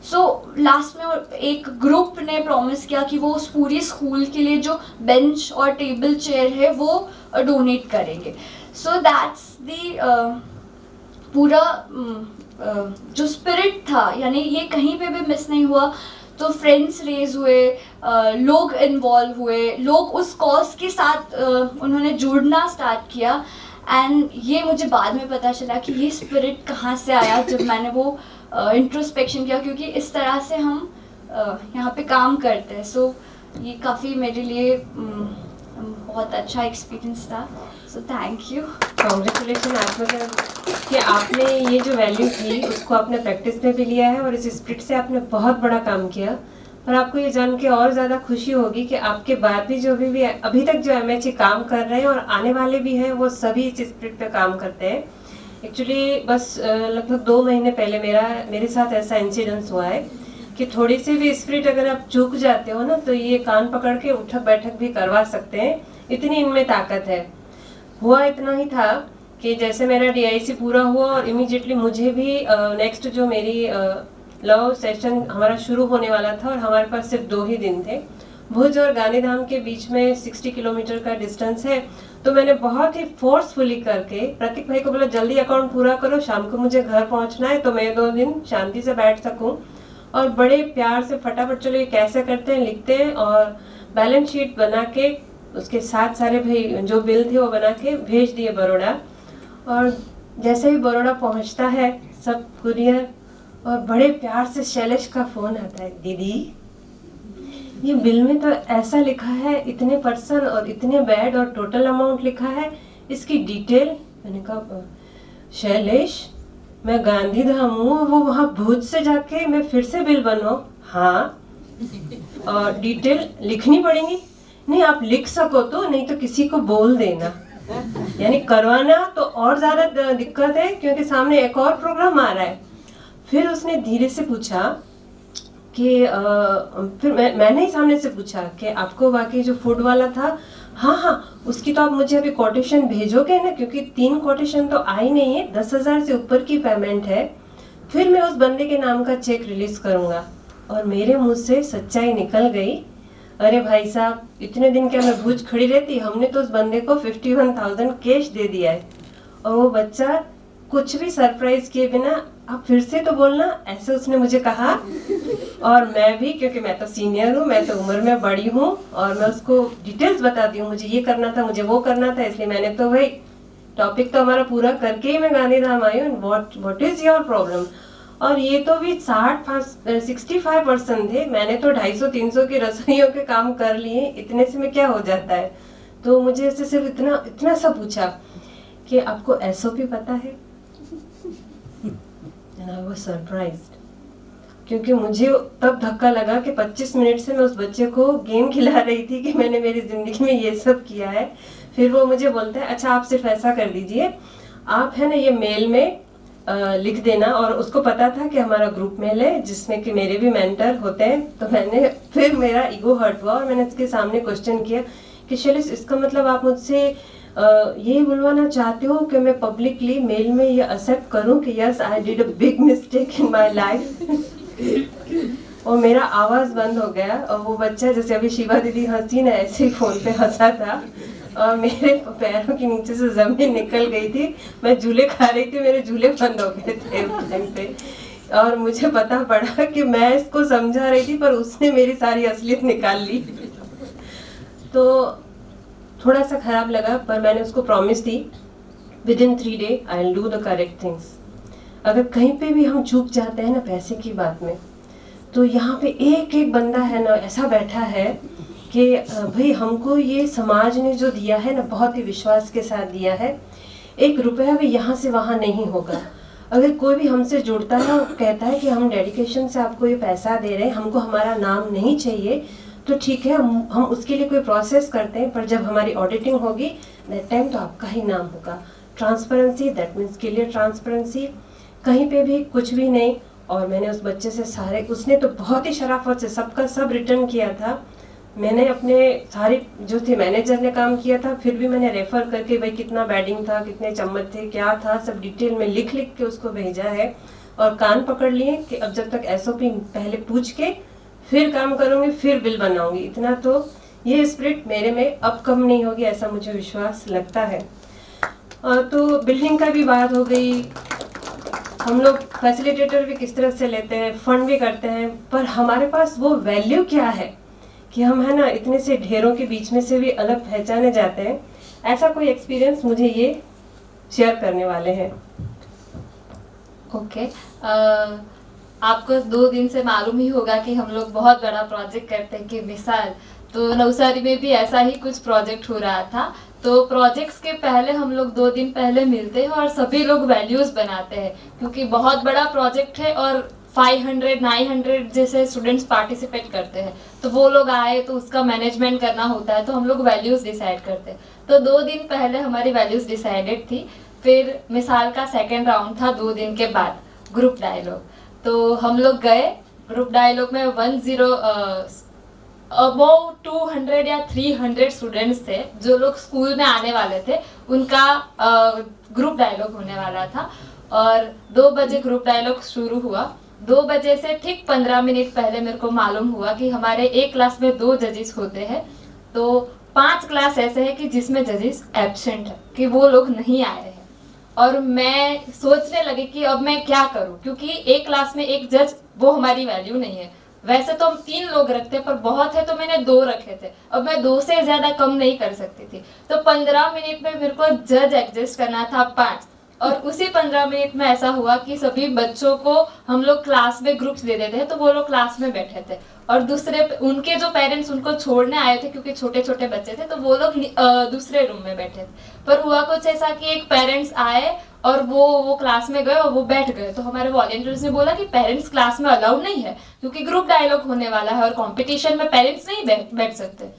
सो लास्ट में एक ग्रुप ने प्रॉमिस किया कि वो उस पूरी स्कूल के लिए जो बेंच और टेबल चेयर है वो डोनेट करेंगे। सो दैट्स द पूरा जो स्पिरिट था, यानी ये कहीं पे भी मिस नहीं हुआ। तो फ्रेंड्स रेज हुए, लोग इन्वॉल्व हुए, लोग उस कॉज के साथ उन्होंने जुड़ना स्टार्ट किया। एंड ये मुझे बाद में पता चला कि ये स्पिरिट कहाँ से आया जब मैंने वो इंट्रोस्पेक्शन किया, क्योंकि इस तरह से हम यहाँ पे काम करते हैं। सो ये काफ़ी मेरे लिए बहुत अच्छा एक्सपीरियंस था। सो थैंक यू, कॉन्ग्रेचुलेशन आत्मा कि आपने ये जो वैल्यू थी उसको आपने प्रैक्टिस में भी लिया है और इस स्पिरिट से आपने बहुत बड़ा काम किया। और आपको ये जान के और ज़्यादा खुशी होगी कि आपके बाद भी जो भी अभी तक जो MHE काम कर रहे हैं और आने वाले भी हैं वो सभी इस स्पिरिट पे काम करते हैं। एक्चुअली बस लगभग 2 महीने पहले मेरे साथ ऐसा इंसिडेंस हुआ है कि थोड़ी सी भी स्पिरिट अगर आप चूक जाते हो ना तो ये कान पकड़ के उठक बैठक भी करवा सकते हैं, इतनी इनमें ताकत है। हुआ इतना ही था कि जैसे मेरा DIC पूरा हुआ और इमीडिएटली मुझे भी नेक्स्ट जो मेरी लव सेशन हमारा शुरू होने वाला था और हमारे पास सिर्फ 2 ही दिन थे। भुज और गांधीधाम के बीच में 60 किलोमीटर का डिस्टेंस है, तो मैंने बहुत ही फोर्सफुली करके प्रतीक भाई को बोला जल्दी अकाउंट पूरा करो, शाम को मुझे घर पहुंचना है तो मैं 2 दिन शांति से बैठ सकूं। और बड़े प्यार से फटाफट चलो ये कैसे करते हैं लिखते हैं और बैलेंस शीट बना के उसके साथ सारे भाई जो बिल थे वो बना के भेज दिए बड़ौदा। और जैसे ही बड़ौदा पहुंचता है सब कुरियर और बड़े प्यार से शैलेश का फोन आता है, दीदी ये बिल में तो ऐसा लिखा है इतने पर्सन और इतने बेड और टोटल अमाउंट लिखा है, इसकी डिटेल। मैंने कहा शैलेश मैं गांधीधाम हूँ, वो वहाँ भुज से जाके मैं फिर से बिल बनवाऊँ? हाँ, और डिटेल लिखनी पड़ेगी? नहीं आप लिख सको तो, नहीं तो किसी को बोल देना। यानी करवाना तो और ज्यादा दिक्कत है क्योंकि सामने एक और प्रोग्राम आ रहा है। फिर उसने धीरे से पूछा कि फिर मैंने ही सामने से पूछा कि आपको बाकी जो फूड वाला था, हाँ उसकी तो आप मुझे अभी कोटेशन भेजोगे ना, क्योंकि 3 कोटेशन तो आई नहीं है, 10,000 से ऊपर की पेमेंट है, फिर मैं उस बंदे के नाम का चेक रिलीज करूंगा। और मेरे मुंह से सच्चाई निकल गई, अरे भाई साहब इतने दिन क्या मैं भुज खड़ी रहती, हमने तो उस बंदे को 51,000 कैश दे दिया है। और वो बच्चा कुछ भी सरप्राइज किए बिना आप फिर से तो बोलना, ऐसे उसने मुझे कहा। और मैं भी, क्योंकि मैं तो सीनियर हूँ, मैं तो उम्र में बड़ी हूँ और मैं उसको डिटेल्स बताती हूँ, मुझे ये करना था, मुझे वो करना था, इसलिए मैंने तो भाई टॉपिक तो हमारा पूरा करके ही मैं गांधीधाम आई हूँ, व्हाट इज योर प्रॉब्लम। और ये तो भी 65% थे, मैंने तो 250-300 की रसोइयों के काम कर लिए, इतने से में क्या हो जाता है। तो मुझे ऐसे सिर्फ इतना सा पूछा कि आपको SOP पता है? And I was surprised, क्योंकि मुझे तब धक्का लगा कि 25 मिनट से मैं उस बच्चे को गेम खिला रही थी कि मैंने मेरी जिंदगी में ये सब किया है। फिर वो मुझे बोलता है अच्छा आप सिर्फ ऐसा कर दीजिए, आप है ना ये मेल में लिख देना। और उसको पता था कि हमारा ग्रुप मेल है जिसमें कि मेरे भी मेंटर होते हैं। तो मैंने फिर मेरा ईगो हर्ट हुआ और मैंने उसके सामने क्वेश्चन किया कि शैलेश इसका मतलब आप मुझसे ये बुलवाना चाहते हो कि मैं पब्लिकली मेल में ये एक्सेप्ट करूं कि yes I did a big mistake in my life. और मेरा आवाज बंद हो गया और वो बच्चा जैसे अभी शिवा दीदी हंसी ना ऐसे ही फोन पे हंसा था और मेरे पैरों के नीचे से जमीन निकल गई थी, मैं झूले खा रही थी, मेरे झूले बंद हो गए थे उस टाइम पे। और मुझे पता पड़ा कि मैं इसको समझा रही थी पर उसने मेरी सारी असलियत निकाल ली। तो थोड़ा सा खराब लगा, पर मैंने उसको promise the within 3 days I will do the correct things. अगर कहीं पे भी हम चूक जाते हैं ना पैसे की बात में, तो यहाँ पे एक बंदा है ना ऐसा बैठा है कि भाई हमको ये समाज ने जो दिया है ना, बहुत ही विश्वास के साथ दिया है। 1 रुपया भी यहाँ से वहाँ नहीं होगा। अगर कोई भी हमसे जुड़ता है और कहता है कि हम डेडिकेशन से आपको ये पैसा दे रहे हैं, हमको हमारा नाम नहीं चाहिए, तो ठीक है, हम उसके लिए कोई प्रोसेस करते हैं, पर जब हमारी ऑडिटिंग होगी दैट टाइम तो आपका ही नाम होगा। Transparency, that means clear transparency, कहीं पे भी कुछ भी नहीं। और मैंने उस बच्चे से सारे, उसने तो बहुत ही शराफत से सबका सब रिटर्न किया था। मैंने अपने सारे जो थे, मैनेजर ने काम किया था, फिर भी मैंने रेफर करके भाई कितना बैडिंग था, कितने चम्मच थे, क्या था, सब डिटेल में लिख के उसको भेजा है। और कान पकड़ लिए कि अब जब तक SOP पहले पूछ के फिर काम करूँगी, फिर बिल बनाऊंगी। इतना तो ये स्पिरिट मेरे में अब कम नहीं होगी, ऐसा मुझे विश्वास लगता है। तो बिल्डिंग का भी बात हो गई, हम लोग फैसिलिटेटर भी किस तरह से लेते हैं, फंड भी करते हैं, पर हमारे पास वो वैल्यू क्या है कि हम है ना इतने से ढेरों के बीच में से भी अलग पहचाने जाते हैं। ऐसा कोई एक्सपीरियंस मुझे ये शेयर करने वाले हैं। ओके, आपको 2 दिन से मालूम ही होगा कि हम लोग बहुत बड़ा प्रोजेक्ट करते हैं कि मिसाल, तो नवसारी में भी ऐसा ही कुछ प्रोजेक्ट हो रहा था। तो प्रोजेक्ट्स के पहले हम लोग 2 दिन पहले मिलते हैं और सभी लोग वैल्यूज बनाते हैं, क्योंकि बहुत बड़ा प्रोजेक्ट है और 500 900 जैसे स्टूडेंट्स पार्टिसिपेट करते हैं। तो वो लोग आए तो उसका मैनेजमेंट करना होता है, तो हम लोग वैल्यूज डिसाइड करते हैं। तो 2 दिन पहले हमारी वैल्यूज डिसाइडेड थी। फिर मिसाल का सेकेंड राउंड था 2 दिन के बाद, ग्रुप डायलॉग। तो हम लोग गए ग्रुप डायलॉग में। 200 या 300 स्टूडेंट्स थे जो लोग स्कूल में आने वाले थे, उनका ग्रुप डायलॉग होने वाला था। और 2 बजे ग्रुप डायलॉग शुरू हुआ। 2 बजे से ठीक 15 मिनट पहले मेरे को मालूम हुआ कि हमारे एक क्लास में 2 जजेस होते हैं। तो 5 क्लास ऐसे है कि जिसमें जजेस एब्सेंट है, कि वो लोग नहीं आए हैं। और मैं सोचने लगी कि अब मैं क्या करूं, क्योंकि एक क्लास में एक जज वो हमारी वैल्यू नहीं है। वैसे तो हम 3 लोग रखते, पर बहुत है तो मैंने 2 रखे थे। अब मैं 2 से ज्यादा कम नहीं कर सकती थी। तो 15 मिनट में मेरे को जज एडजस्ट करना था 5। और उसी 15 मिनट में ऐसा हुआ कि सभी बच्चों को हम लोग क्लास में ग्रुप्स दे देते हैं, तो वो लोग क्लास में बैठे थे। और दूसरे उनके जो पेरेंट्स उनको छोड़ने आए थे, क्योंकि छोटे छोटे बच्चे थे, तो वो लोग दूसरे रूम में बैठे थे। पर हुआ कुछ ऐसा कि एक पेरेंट्स आए और वो क्लास में गए और वो बैठ गए। तो हमारे वॉलंटियर्स ने बोला कि पेरेंट्स क्लास में अलाउड नहीं है, क्योंकि ग्रुप डायलॉग होने वाला है और कंपटीशन में पेरेंट्स नहीं बैठ सकते।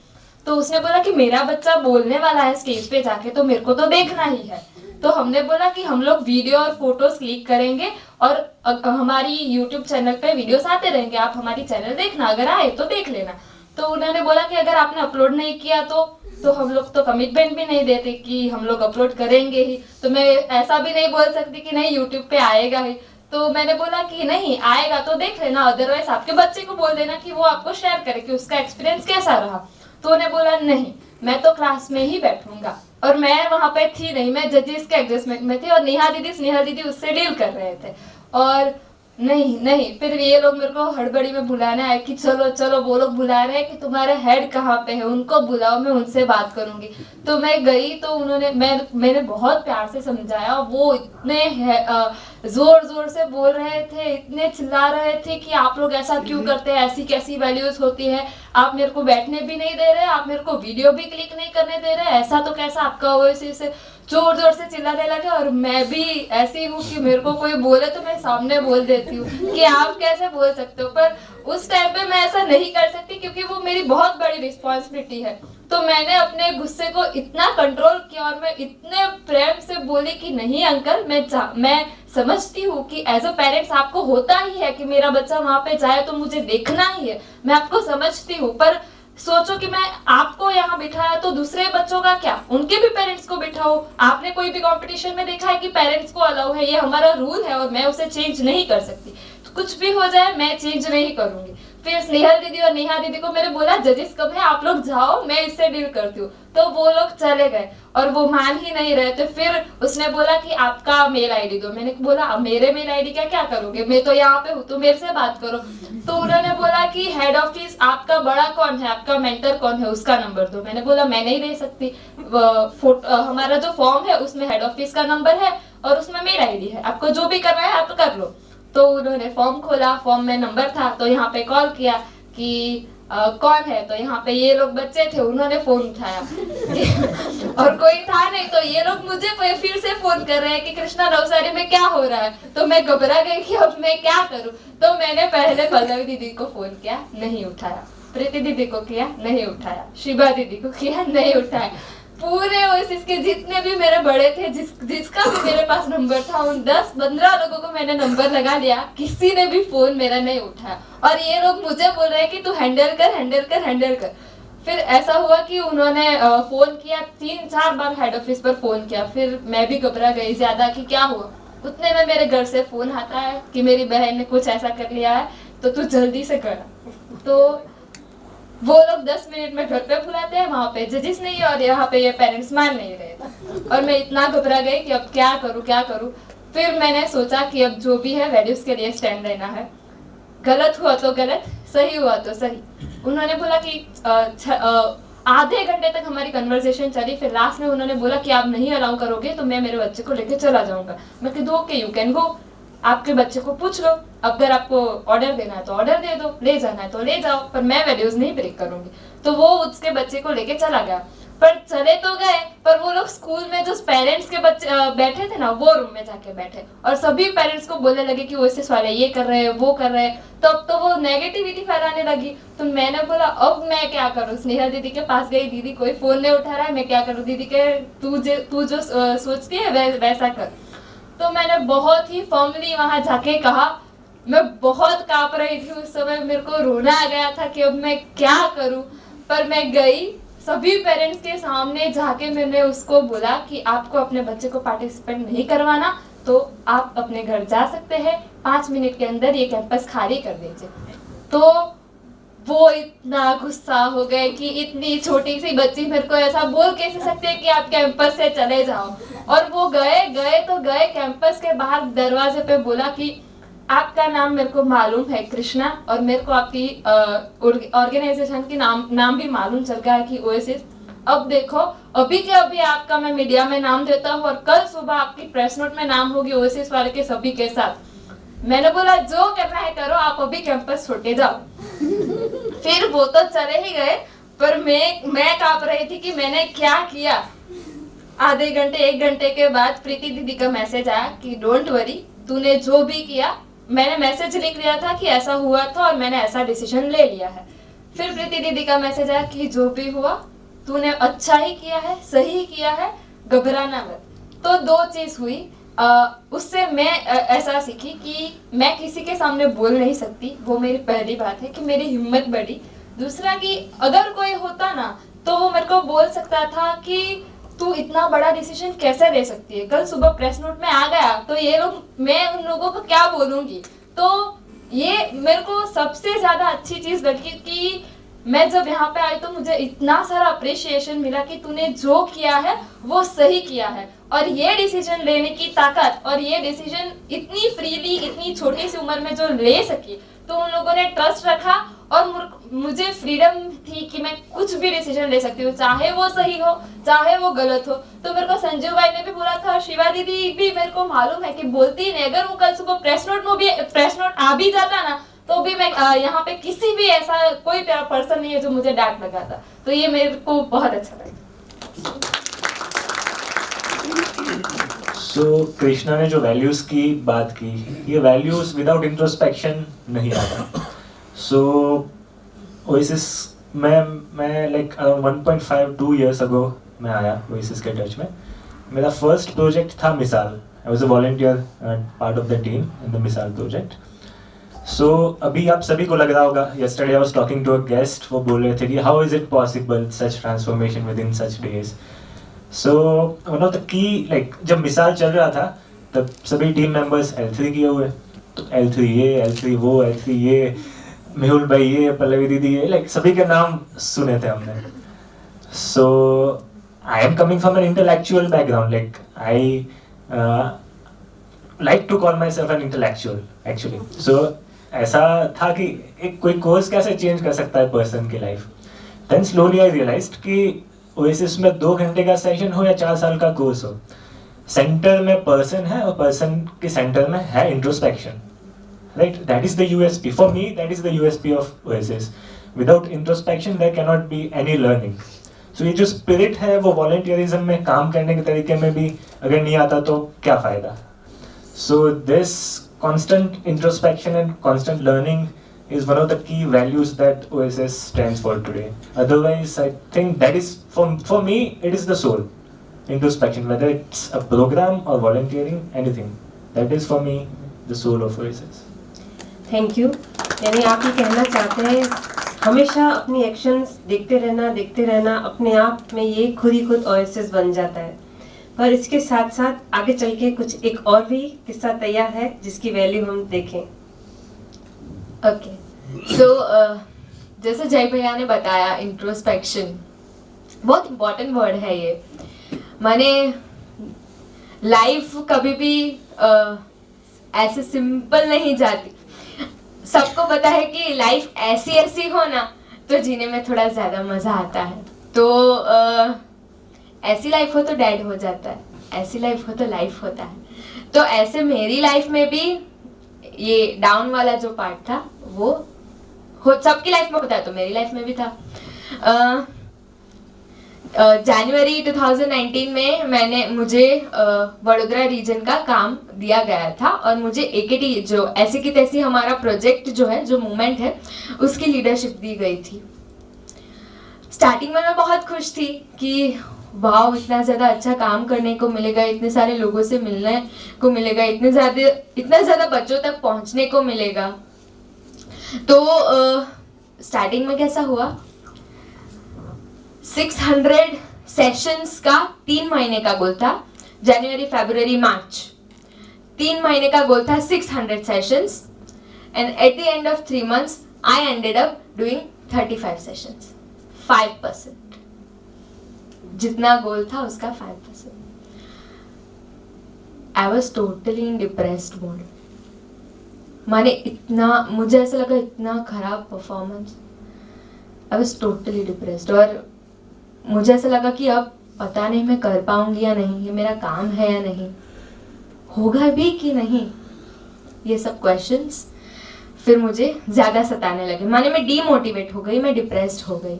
तो उसने बोला कि मेरा बच्चा बोलने वाला है स्टेज पे जाके, तो मेरे को तो देखना ही है। तो हमने बोला कि हम लोग वीडियो और फोटोज क्लिक करेंगे और हमारी यूट्यूब चैनल पे वीडियोस आते रहेंगे, आप हमारी चैनल देखना, अगर आए तो देख लेना। तो उन्होंने बोला कि अगर आपने अपलोड नहीं किया तो हम लोग तो कमिटमेंट भी नहीं देते कि हम लोग अपलोड करेंगे ही। तो मैं ऐसा भी नहीं बोल सकती कि नहीं यूट्यूब पे आएगा ही। तो मैंने बोला कि नहीं आएगा तो देख लेना, अदरवाइज आपके बच्चे को बोल देना कि वो आपको शेयर करे कि उसका एक्सपीरियंस कैसा रहा। तो उन्हें बोला नहीं, मैं तो क्लास में ही बैठूंगा। और मैं वहां पे थी नहीं, मैं जजेस के एडजस्टमेंट में थी और स्नेहा दीदी उससे डील कर रहे थे। और नहीं, फिर ये लोग मेरे को हड़बड़ी में बुलाने आए कि चलो चलो, वो लोग बुला रहे हैं कि तुम्हारे हेड कहाँ पे है, उनको बुलाओ, मैं उनसे बात करूंगी। तो मैं गई तो उन्होंने मैंने बहुत प्यार से समझाया। वो इतने जोर से बोल रहे थे, इतने चिल्ला रहे थे कि आप लोग ऐसा क्यों करते हैं, ऐसी कैसी वैल्यूज होती है, आप मेरे को बैठने भी नहीं दे रहे, आप मेरे को वीडियो भी क्लिक नहीं करने दे रहे, ऐसा तो कैसा आपका ओएसी से जोर से चिल्लाने लगे। और मैं भी ऐसी हूँ कि मेरे को कोई बोले तो मैं सामने बोल देती हूँ कि आप कैसे बोल सकते हो, पर उस टाइम पे मैं ऐसा नहीं कर सकती क्योंकि वो मेरी बहुत बड़ी रिस्पॉन्सिबिलिटी है। तो मैंने अपने गुस्से को इतना कंट्रोल किया और मैं इतने प्रेम से बोली कि नहीं अंकल, मैं समझती हूँ कि एज अ पेरेंट्स आपको होता ही है कि मेरा बच्चा वहां पे जाए तो मुझे देखना ही है, मैं आपको समझती हूँ, पर सोचो कि मैं आपको यहाँ बिठाया तो दूसरे बच्चों का क्या, उनके भी पेरेंट्स को बिठाओ। आपने कोई भी कंपटीशन में देखा है कि पेरेंट्स को अलाउ है, ये हमारा रूल है और मैं उसे चेंज नहीं कर सकती। तो कुछ भी हो जाए मैं चेंज नहीं करूंगी। फिर स्नेहल दीदी और नेहा दीदी को मैंने बोला जजेस कब है, आप लोग जाओ, मैं इससे डील करती हूँ। तो वो लोग चले गए और वो मान ही नहीं रहे थे। फिर उसने बोला कि आपका मेल आईडी दो। मैंने बोला मेरे मेल आईडी का क्या करोगे, मैं तो यहाँ पे हूँ, तो मेरे से बात करो। तो उन्होंने बोला कि हेड ऑफिस आपका बड़ा कौन है, आपका मेंटर कौन है, उसका नंबर दो। मैंने बोला मैं नहीं दे सकती, हमारा जो फॉर्म है उसमें हेड ऑफिस का नंबर है और उसमें मेल आईडी है, आपको जो भी करना है आप कर लो। तो उन्होंने फॉर्म खोला, फॉर्म में नंबर था, तो यहाँ पे कॉल किया कि कौन है, तो यहाँ पे ये लोग बच्चे थे, उन्होंने फोन उठाया और कोई था नहीं, तो ये लोग मुझे फिर से फोन कर रहे हैं कि कृष्णा नवसारी में क्या हो रहा है। तो मैं घबरा गई कि अब मैं क्या करूं। तो मैंने पहले पल्लवी दीदी को फोन किया, नहीं उठाया, प्रीति दीदी को किया, नहीं उठाया, शिबा दीदी को किया, नहीं उठाया। पूरे ओएसिस के जितने भी मेरे बड़े थे, जिसका भी मेरे पास नंबर था, उन 10-15 लोगों को मैंने नंबर लगा लिया, किसी ने भी फोन मेरा नहीं उठाया। और ये लोग मुझे बोल रहे हैं कि तू हैंडल कर। फिर ऐसा हुआ कि उन्होंने फोन किया, 3-4 बार हेड ऑफिस पर फोन किया। फिर मैं भी घबरा गई ज्यादा कि क्या हुआ। उतने में मेरे घर से फोन आता है कि मेरी बहन ने कुछ ऐसा कर लिया है, तो तू जल्दी से कर। तो वो लोग 10 मिनट में घर पे बुलाते हैं, वहाँ पे जजेस नहीं है और यहाँ पे ये पेरेंट्स मान नहीं रहे। और मैं इतना घबरा गई कि अब क्या करूँ। फिर मैंने सोचा कि अब जो भी है वैल्यूज के लिए स्टैंड रहना है, गलत हुआ तो गलत, सही हुआ तो सही। उन्होंने बोला कि आधे घंटे तक हमारी कन्वर्सेशन चली। फिर लास्ट में उन्होंने बोला कि आप नहीं अलाउ करोगे तो मैं मेरे बच्चे को लेके चला जाऊंगा। मैं कही ओके यू कैन गो, आपके बच्चे को पूछ लो, अगर आपको ऑर्डर देना है तो ऑर्डर दे दो, ले जाना है तो ले जाओ, पर मैं वैल्यूज नहीं ब्रेक करूंगी। तो वो उसके बच्चे को लेके चला गया। पर चले तो गए, पर वो लोग स्कूल में जो पेरेंट्स के बच्चे बैठे थे ना, वो रूम में जाके बैठे और सभी पेरेंट्स को बोलने लगे कि ओएसिस वाले ये कर रहे हैं, वो कर रहे हैं। तब तो वो नेगेटिविटी फैलाने लगी। तो मैंने बोला अब मैं क्या करूँ। स्नेहा दीदी के पास गई, दीदी कोई फोन नहीं उठा रहा है, मैं क्या करूँ। दीदी के तू जो सोचती है वैसा कर। तो मैंने बहुत ही फॉर्मली वहां जाके कहा। मैं बहुत कांप रही थी उस समय, मेरे को रोना आ गया था कि अब मैं क्या करूं। पर मैं गई, सभी पेरेंट्स के सामने जाके मैंने उसको बोला कि आपको अपने बच्चे को पार्टिसिपेट नहीं करवाना तो आप अपने घर जा सकते हैं, 5 मिनट के अंदर ये कैंपस खाली कर दीजिए। तो वो इतना गुस्सा हो गए कि इतनी छोटी सी बच्ची मेरे को ऐसा बोल कैसे सकती है कि आप कैंपस से चले जाओ। और वो गए कैंपस के बाहर दरवाजे पे बोला कि आपका नाम मेरे को मालूम है कृष्णा, और मेरे को आपकी ऑर्गेनाइजेशन की नाम भी मालूम चल गया है कि ओएसिस। अब देखो अभी के अभी आपका मैं मीडिया में नाम देता हूँ और कल सुबह आपकी प्रेस नोट में नाम होगी ओएसिस वाले के सभी के साथ। मैंने बोला जो करना है करो, आप अभी कैंपस छोड़ के जाओ। फिर वो तो चले ही गए, पर मैं कांप रही थी कि मैंने क्या किया। आधे घंटे 1 घंटे के बाद प्रीति दीदी का मैसेज आया कि डोंट वरी, तूने जो भी किया, मैंने मैसेज लिख लिया था कि ऐसा हुआ था और मैंने ऐसा डिसीजन ले लिया है। फिर प्रीति दीदी का मैसेज आया कि जो भी हुआ तूने अच्छा ही किया है, सही किया है, घबराना मत। तो 2 चीज हुई। उससे मैं ऐसा सीखी कि मैं किसी के सामने बोल नहीं सकती, वो मेरी पहली बात है कि मेरी हिम्मत बढ़ी। दूसरा कि अगर कोई होता ना तो वो मेरे को बोल सकता था कि तू इतना बड़ा डिसीजन कैसे ले सकती है। कल सुबह प्रेस नोट में आ गया तो ये लोग, मैं उन लोगों को क्या बोलूंगी। तो ये मेरे को सबसे ज्यादा अच्छी चीज लगी कि मैं जब यहाँ पे आई तो मुझे इतना सारा अप्रिशिएशन मिला कि तूने जो किया है वो सही किया है। और ये डिसीजन लेने की ताकत और ये डिसीजन इतनी फ्रीली इतनी छोटी सी उम्र में जो ले सकी, तो उन लोगों ने ट्रस्ट रखा और मुझे फ्रीडम थी कि मैं कुछ भी डिसीजन ले सकती हूँ, चाहे वो सही हो चाहे वो गलत हो। तो मेरे को संजू भाई ने भी बोला था, शिवा दीदी भी मेरे को मालूम है कि बोलती नहीं, अगर वो कल सुबह प्रेस नोट आ भी जाता ना तो भी मैं यहाँ पे किसी भी ऐसा कोई पर्सन नहीं है जो मुझे डांट लगाता। तो ये मेरे को बहुत अच्छा लगा। कृष्णा ने जो वैल्यूज की बात की, ये वैल्यूज विदाउट इंट्रोस्पेक्शन नहीं आता। ओएसिस मैं लाइक अराउंड 1.5-2 years ago मैं आया ओएसिस के टच में। मेरा फर्स्ट प्रोजेक्ट था मिसाल। I was a volunteer and part of the team in the मिसाल प्रोजेक्ट। अभी आप सभी को लग रहा होगा, yesterday I was talking to a guest, वो बोल रहे थे कि how is it possible such transformation within such days। one of the key, like जब मिसाल चल रहा था तब सभी टीम मेंबर्स L3 किए हुए, तो L3 ये, L3 वो, L3 ये, मेहुल भाई ये, पल्लवी दीदी ये, like सभी के नाम सुने थे हमने। I am coming from an intellectual background, like I like to call myself an intellectual actually। ऐसा था कि एक कोई कोर्स कैसे चेंज कर सकता है पर्सन की life. Then slowly I realised कि ओएसिस में 2 घंटे का सेशन हो या 4 साल का कोर्स हो, सेंटर में पर्सन है और पर्सन के सेंटर में है introspection, right. That is the USP for me, that is the USP of Oasis. Without introspection there can not be any learning. So ये जो स्पिरिट है वो वॉलंटियरिज्म में काम करने के तरीके में भी अगर नहीं आता तो क्या फ़ायदा. So this constant introspection and constant learning is one of the key values that OSS stands for today. Otherwise, I think that is, for me, it is the soul. Introspection, whether it's a program or volunteering, anything. That is for me the soul of OSS. Thank you. यानी आप ये कहना चाहते हैं हमेशा अपनी actions देखते रहना अपने आप में ये खुद ही खुद ओएसएस बन जाता है. पर इसके साथ साथ आगे चल के कुछ एक और भी किस्सा तैयार है जिसकी वैल्यू हम देखें. ओके, सो जैसे जय भैया ने बताया, इंट्रोस्पेक्शन बहुत इम्पोर्टेंट वर्ड है. ये माने लाइफ कभी भी ऐसे सिंपल नहीं जाती. सबको पता है कि लाइफ ऐसी हो ना तो जीने में थोड़ा ज़्यादा मज़ा आता है. तो ऐसी लाइफ हो तो डैड हो जाता है, ऐसी लाइफ हो तो लाइफ होता है. तो ऐसे मेरी लाइफ में भी ये डाउन वाला जो पार्ट था वो सबकी लाइफ में होता है, तो मेरी लाइफ में भी था. जनवरी 2019 में मुझे वडोदरा रीजन का काम दिया गया था और मुझे एकेटी जो ऐसी की तैसी हमारा प्रोजेक्ट जो है, जो मूवमेंट है, उसकी लीडरशिप दी गई थी. स्टार्टिंग में मैं बहुत खुश थी कि वाह, इतना ज़्यादा अच्छा काम करने को मिलेगा, इतने सारे लोगों से मिलने को मिलेगा, इतना ज़्यादा बच्चों तक पहुंचने को मिलेगा. तो स्टार्टिंग में कैसा हुआ, 600 सेशंस का 3 महीने का गोल था. जनवरी, फरवरी, मार्च 3 महीने का गोल था, 600 sessions. And at the end of 3 months I ended up doing 35 sessions. 5%, जितना गोल था उसका 5%. आई was totally in depressed mode. माने इतना, मुझे ऐसा लगा इतना खराब performance. I was totally depressed और मुझे ऐसा लगा कि अब पता नहीं मैं कर पाऊंगी या नहीं, ये मेरा काम है या नहीं, होगा भी कि नहीं, ये सब क्वेश्चंस फिर मुझे ज़्यादा सताने लगे. माने मैं डीमोटिवेट हो गई, मैं डिप्रेस्ड हो गई.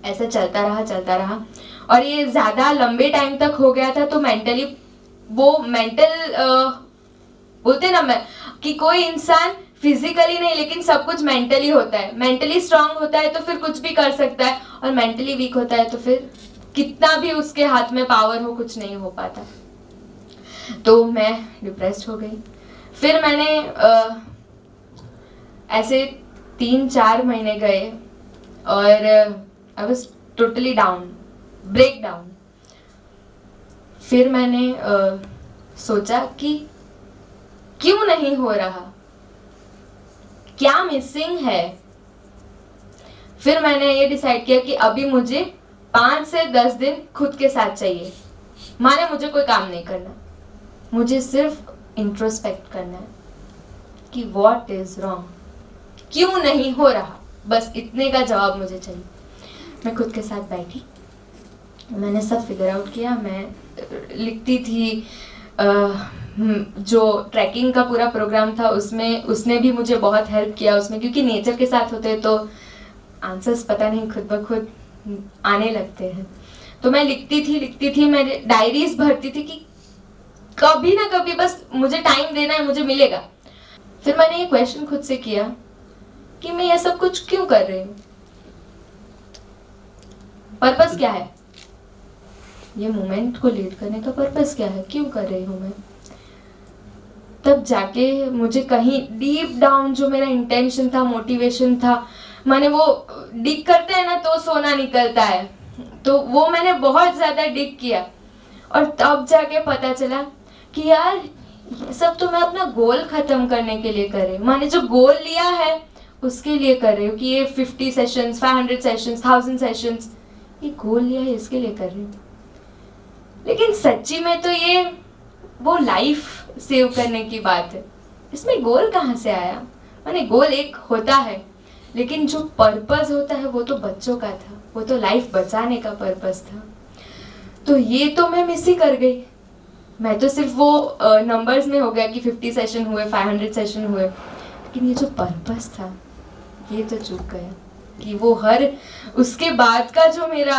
ऐसा चलता रहा और ये ज़्यादा लंबे टाइम तक हो गया था. तो मेंटली वो बोलते ना मैं कि कोई इंसान फिजिकली नहीं लेकिन सब कुछ मेंटली होता है. मेंटली स्ट्रांग होता है तो फिर कुछ भी कर सकता है, और मेंटली वीक होता है तो फिर कितना भी उसके हाथ में पावर हो, कुछ नहीं हो पाता. तो मैं डिप्रेस्ड हो गई. फिर मैंने ऐसे 3-4 महीने गए और I was totally down, break down. फिर मैंने सोचा कि क्यों नहीं हो रहा, क्या मिसिंग है. फिर मैंने ये डिसाइड किया कि अभी मुझे 5 से 10 दिन खुद के साथ चाहिए. माने मुझे कोई काम नहीं करना, मुझे सिर्फ इंट्रोस्पेक्ट करना है कि व्हाट इज रॉन्ग, क्यों नहीं हो रहा, बस इतने का जवाब मुझे चाहिए. मैं खुद के साथ बैठी, मैंने सब फिगर आउट किया. मैं लिखती थी. जो ट्रैकिंग का पूरा प्रोग्राम था उसने भी मुझे बहुत हेल्प किया उसमें, क्योंकि नेचर के साथ होते हैं तो आंसर्स पता नहीं खुद ब खुद आने लगते हैं. तो मैं लिखती थी, मैं डायरीज भरती थी कि कभी ना कभी बस मुझे टाइम देना है, मुझे मिलेगा. फिर मैंने ये क्वेश्चन खुद से किया कि मैं ये सब कुछ क्यों कर रही हूँ, पर्पस क्या है, ये मोमेंट को लीड करने का पर्पस क्या है, क्यों कर रही हूँ मैं. तब जाके मुझे कहीं डीप डाउन जो मेरा इंटेंशन था, मोटिवेशन था, मैंने वो डिग करते हैं ना तो सोना निकलता है, तो वो मैंने बहुत ज़्यादा डिग किया. और तब जाके पता चला कि यार ये सब तो मैं अपना गोल ख़त्म करने के लिए कर रही हूँ. मैंने जो गोल लिया है उसके लिए कर रही हूँ कि ये 50 सेशंस, 500 सेशंस, 1000 सेशंस, ये गोल लिया है इसके लिए कर रही हूँ. लेकिन सच्ची में तो ये वो लाइफ सेव करने की बात है, इसमें गोल कहाँ से आया. माने गोल एक होता है लेकिन जो पर्पस होता है वो तो बच्चों का था, वो तो लाइफ बचाने का पर्पस था. तो ये तो मैं मिस ही कर गई. मैं तो सिर्फ वो नंबर्स में हो गया कि 50 सेशन हुए, 500 सेशन हुए, लेकिन ये जो पर्पस था ये तो चूक गया. कि वो हर उसके बाद का जो मेरा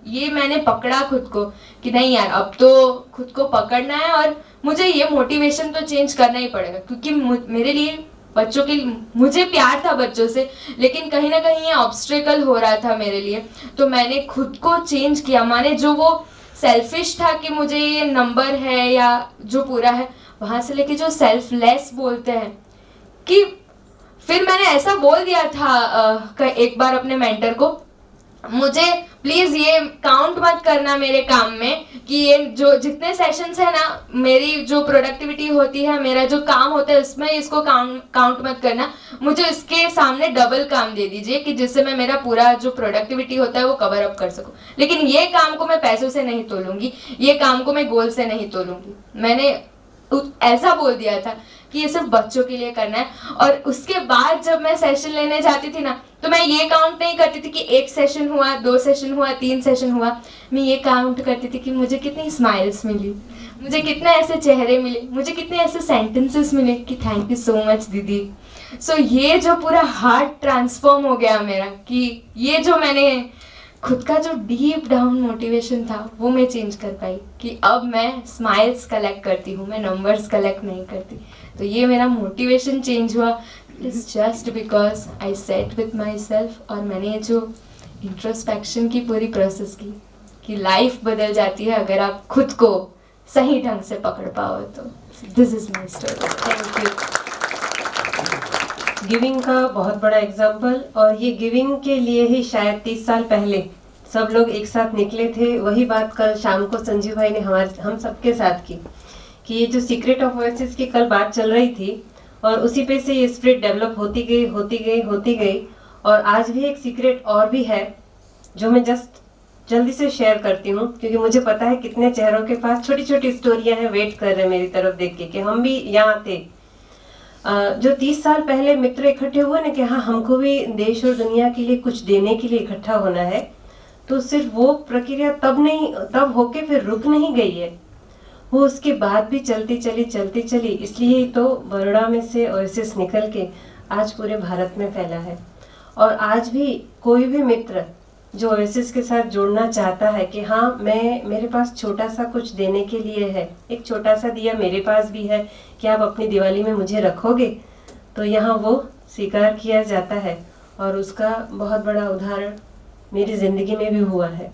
ये मैंने पकड़ा खुद को कि नहीं यार अब तो खुद को पकड़ना है और मुझे ये मोटिवेशन तो चेंज करना ही पड़ेगा, क्योंकि मेरे लिए बच्चों के लिए मुझे प्यार था बच्चों से, लेकिन कहीं ना कहीं ये ऑब्स्ट्रिकल हो रहा था मेरे लिए। तो मैंने खुद को चेंज किया। माने जो वो सेल्फिश था कि मुझे ये नंबर है या जो पूरा है, वहाँ से लेके जो सेल्फलेस बोलते हैं कि फिर मैंने ऐसा बोल दिया था एक बार अपने मेंटर को, मुझे प्लीज ये काउंट मत करना मेरे काम में कि ये जो जितने सेशंस है ना, मेरी जो प्रोडक्टिविटी होती है, मेरा जो काम होता है उसमें इसको काउंट मत करना, मुझे इसके सामने डबल काम दे दीजिए कि जिससे मैं मेरा पूरा जो प्रोडक्टिविटी होता है वो कवर अप कर सकूं। लेकिन ये काम को मैं पैसों से नहीं तोलूंगी, ये काम को मैं गोल से नहीं तोलूंगी। मैंने ऐसा बोल दिया था कि ये सिर्फ बच्चों के लिए करना है। और उसके बाद जब मैं सेशन लेने जाती थी ना, तो मैं ये काउंट नहीं करती थी कि 1 सेशन हुआ, 2 सेशन हुआ, 3 सेशन हुआ। मैं ये काउंट करती थी कि मुझे कितनी स्माइल्स मिली, मुझे कितने ऐसे चेहरे मिले, मुझे कितने ऐसे सेंटेंसेस मिले कि थैंक यू सो मच दीदी। सो ये जो पूरा हार्ट ट्रांसफॉर्म हो गया मेरा, कि ये जो मैंने खुद का जो डीप डाउन मोटिवेशन था वो मैं चेंज कर पाई कि अब मैं स्माइल्स कलेक्ट करती हूँ, मैं नंबर्स कलेक्ट नहीं करती। तो ये मेरा मोटिवेशन चेंज हुआ is just because I set with my self. और मैंने जो इंट्रोस्पेक्शन की पूरी प्रोसेस की कि लाइफ बदल जाती है अगर आप खुद को सही ढंग से पकड़ पाओ। तो this is my story. Thank you. Giving का बहुत बड़ा एग्जाम्पल, और ये गिविंग के लिए ही शायद 30 साल पहले सब लोग एक साथ निकले थे। वही बात कल शाम को संजीव भाई ने हम सबके साथ की कि ये जो सीक्रेट ऑफ वॉइसेस की कल बात चल रही थी, और उसी पे से ये स्पिरिट डेवलप होती गई। और आज भी एक सीक्रेट और भी है जो मैं जस्ट जल्दी से शेयर करती हूँ, क्योंकि मुझे पता है कितने चेहरों के पास छोटी छोटी स्टोरियां हैं वेट कर रहे हैं मेरी तरफ देख के कि हम भी यहाँ थे। जो 30 साल पहले मित्र इकट्ठे हुए ना कि हाँ हमको भी देश और दुनिया के लिए कुछ देने के लिए इकट्ठा होना है, तो सिर्फ वो प्रक्रिया तब होके फिर रुक नहीं गई है, वो उसके बाद भी चलती चली। इसलिए तो बड़ौदा में से ओएसिस निकल के आज पूरे भारत में फैला है। और आज भी कोई भी मित्र जो ओएसिस के साथ जुड़ना चाहता है कि हाँ मेरे पास छोटा सा कुछ देने के लिए है, एक छोटा सा दिया मेरे पास भी है, क्या आप अपनी दिवाली में मुझे रखोगे, तो यहाँ वो स्वीकार किया जाता है। और उसका बहुत बड़ा उदाहरण मेरी ज़िंदगी में भी हुआ है।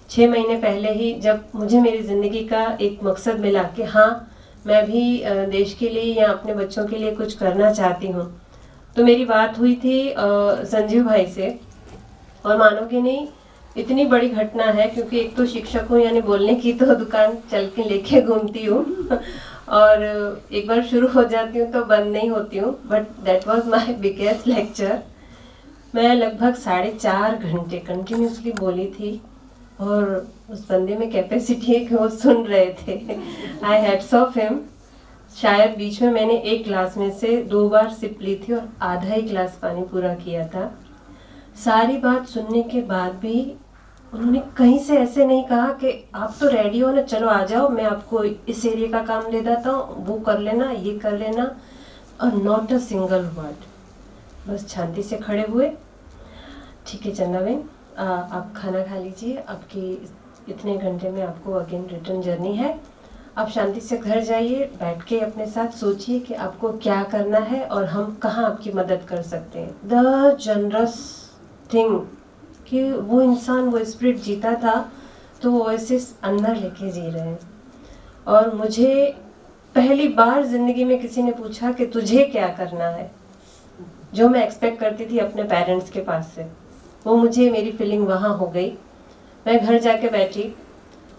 6 महीने पहले ही जब मुझे मेरी ज़िंदगी का एक मकसद मिला कि हाँ मैं भी देश के लिए या अपने बच्चों के लिए कुछ करना चाहती हूँ, तो मेरी बात हुई थी संजीव भाई से। और मानोगे नहीं, इतनी बड़ी घटना है, क्योंकि एक तो शिक्षक हूँ यानी बोलने की तो दुकान चल के लेके घूमती हूँ और एक बार शुरू हो जाती हूँ तो बंद नहीं होती हूँ। But that was my biggest lecture. मैं लगभग 4.5 घंटे कंटिन्यूसली बोली थी, और उस बंदे में कैपेसिटी है कि वो सुन रहे थे। आई हैट्स ऑफ हिम। शायद बीच में मैंने एक गिलास में से 2 बार सिप ली थी और आधा ही गिलास पानी पूरा किया था। सारी बात सुनने के बाद भी उन्होंने कहीं से ऐसे नहीं कहा कि आप तो रेडी हो ना, चलो आ जाओ, मैं आपको इस एरिया का काम दे देता हूँ, वो कर लेना, ये कर लेना, और नॉट अ सिंगल वर्ड। बस शांति से खड़े हुए, ठीक है चंदा बहन आप खाना खा लीजिए, आपकी इतने घंटे में आपको अगेन रिटर्न जर्नी है, आप शांति से घर जाइए, बैठ के अपने साथ सोचिए कि आपको क्या करना है और हम कहाँ आपकी मदद कर सकते हैं। द जनरस थिंग कि वो इंसान, वो स्पिरिट जीता था, तो वो ऐसे अंदर लेके जी रहे हैं। और मुझे पहली बार जिंदगी में किसी ने पूछा कि तुझे क्या करना है, जो मैं एक्सपेक्ट करती थी अपने पेरेंट्स के पास से, वो मुझे, मेरी फीलिंग वहाँ हो गई। मैं घर जाके बैठी,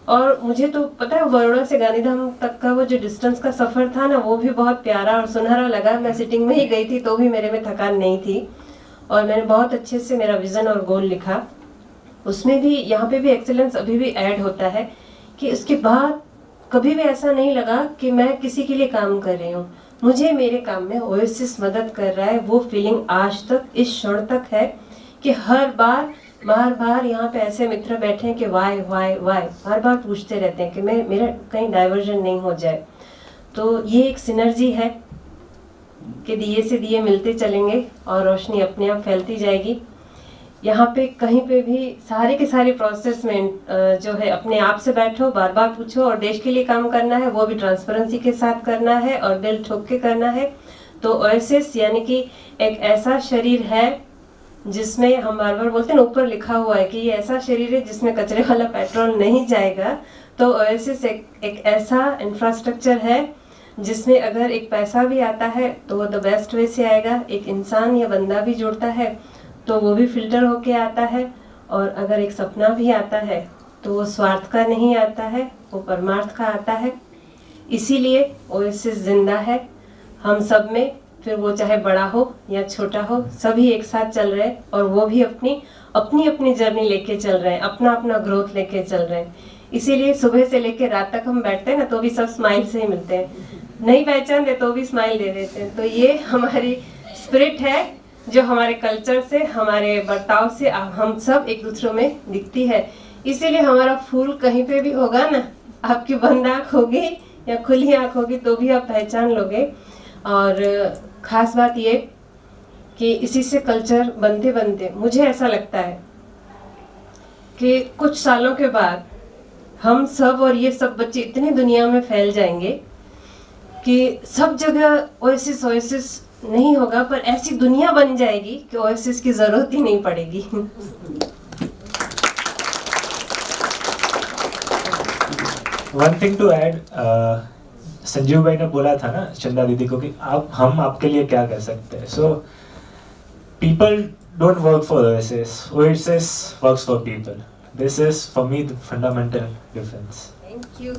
और मुझे तो पता है बड़ौदा से गांधीधाम तक का वो जो डिस्टेंस का सफ़र था ना, वो भी बहुत प्यारा और सुनहरा लगा। मैं सिटिंग में ही गई थी तो भी मेरे में थकान नहीं थी, और मैंने बहुत अच्छे से मेरा विज़न और गोल लिखा। उसमें भी, यहाँ पे भी एक्सेलेंस अभी भी ऐड होता है कि उसके बाद कभी भी ऐसा नहीं लगा कि मैं किसी के लिए काम कर रही हूँ, मुझे मेरे काम में ओएसिस मदद कर रहा है। वो फीलिंग आज तक, इस क्षण तक है कि हर बार बार यहाँ पे ऐसे मित्र बैठे हैं कि वाई बार बार पूछते रहते हैं कि मेरा कहीं डाइवर्जन नहीं हो जाए। तो ये एक सिनर्जी है कि दिए से दिए मिलते चलेंगे और रोशनी अपने आप फैलती जाएगी। यहाँ पे कहीं पे भी सारे के सारे प्रोसेस में जो है अपने आप से बैठो, बार बार पूछो, और देश के लिए काम करना है वो भी ट्रांसपेरेंसी के साथ करना है और दिल ठोक के करना है। तो ओएसिस यानी कि एक ऐसा शरीर है जिसमें हम बार बार बोलते हैं ना, ऊपर लिखा हुआ है कि ये ऐसा शरीर है जिसमें कचरे वाला पेट्रोल नहीं जाएगा। तो ओएसिस एक ऐसा इंफ्रास्ट्रक्चर है जिसमें अगर एक पैसा भी आता है तो वो द बेस्ट वे से आएगा, एक इंसान या बंदा भी जुड़ता है तो वो भी फिल्टर होके आता है, और अगर एक सपना भी आता है तो वो स्वार्थ का नहीं आता है, वो परमार्थ का आता है। इसीलिए ओएसिस जिंदा है हम सब में, फिर वो चाहे बड़ा हो या छोटा हो, सभी एक साथ चल रहे हैं और वो भी अपनी अपनी अपनी जर्नी लेके चल रहे हैं, अपना अपना ग्रोथ लेके चल रहे हैं। इसीलिए सुबह से लेके रात तक हम बैठते हैं ना तो भी सब स्माइल से ही मिलते हैं, नहीं पहचान दे तो भी स्माइल दे देते हैं। तो ये हमारी स्पिरिट है जो हमारे कल्चर से, हमारे बर्ताव से हम सब एक दूसरे में दिखती है। इसीलिए हमारा फूल कहीं पे भी होगा ना, आपकी बंद आँख होगी या खुली आँख होगी तो भी आप पहचान लोगे। और ख़ास बात ये कि इसी से कल्चर बनते बनते मुझे ऐसा लगता है कि कुछ सालों के बाद हम सब और ये सब बच्चे इतनी दुनिया में फैल जाएंगे कि सब जगह ओएसिस ओएसिस नहीं होगा, पर ऐसी दुनिया बन जाएगी कि ओएसिस की जरूरत ही नहीं पड़ेगी। One thing to add, Sanjeev भाई ने बोला था ना चंदा दीदी को कि हम आपके लिए क्या कर सकते हैं। So people don't work for oasis, oasis works for people. This is for me the fundamental difference. Thank you.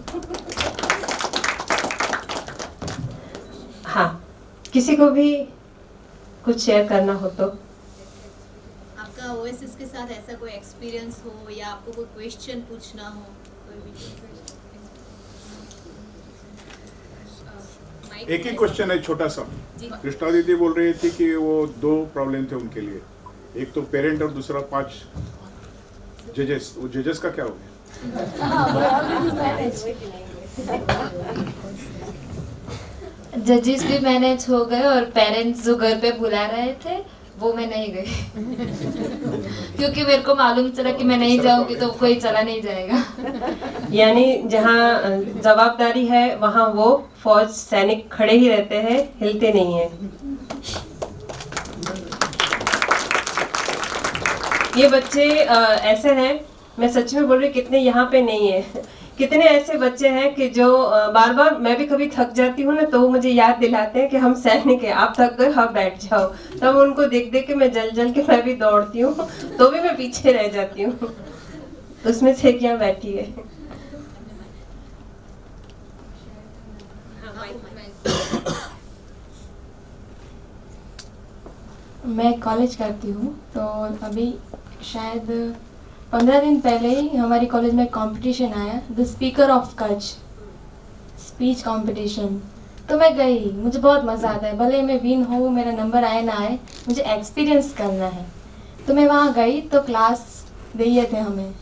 हाँ, किसी को भी कुछ शेयर करना हो तो। आपका ओएसिस के साथ ऐसा कोई एक्सपीरियंस हो या आपको कोई क्वेश्चन पूछना हो, एक ही क्वेश्चन है छोटा सा। कृष्णा दीदी बोल रही थी कि वो 2 प्रॉब्लम थे उनके लिए, एक तो पेरेंट और दूसरा 5 जजेस। वो जजेस का क्या हो गया? जजेस भी मैनेज हो गए और पेरेंट्स जो घर पे बुला रहे थे वो मैं नहीं गई क्योंकि मेरे को मालूम चला कि मैं नहीं जाऊंगी तो कोई चला नहीं जाएगा। यानी जहाँ जवाबदारी है वहाँ वो फौज सैनिक खड़े ही रहते हैं, हिलते नहीं हैं। ये बच्चे ऐसे हैं, मैं सच में बोल रही हूँ, कितने यहाँ पे नहीं है, कितने ऐसे बच्चे हैं कि जो बार बार, मैं भी कभी थक जाती हूँ ना तो वो मुझे याद दिलाते हैं कि हम सैनिक हैं, आप थक गए, हाँ बैठ जाओ। तब उनको देख देख के मैं जल जल के मैं भी दौड़ती हूँ तो भी मैं पीछे रह जाती हूँ। उसमें से क्या बैठी है। मैं कॉलेज करती हूँ, तो अभी शायद 15 दिन पहले ही हमारी कॉलेज में कंपटीशन आया, the speaker of Kutch speech competition. तो मैं गई, मुझे बहुत मज़ा आता है, भले मैं विन हो, मेरा नंबर आए ना आए, मुझे एक्सपीरियंस करना है। तो मैं वहाँ गई तो क्लास दिए थे हमें,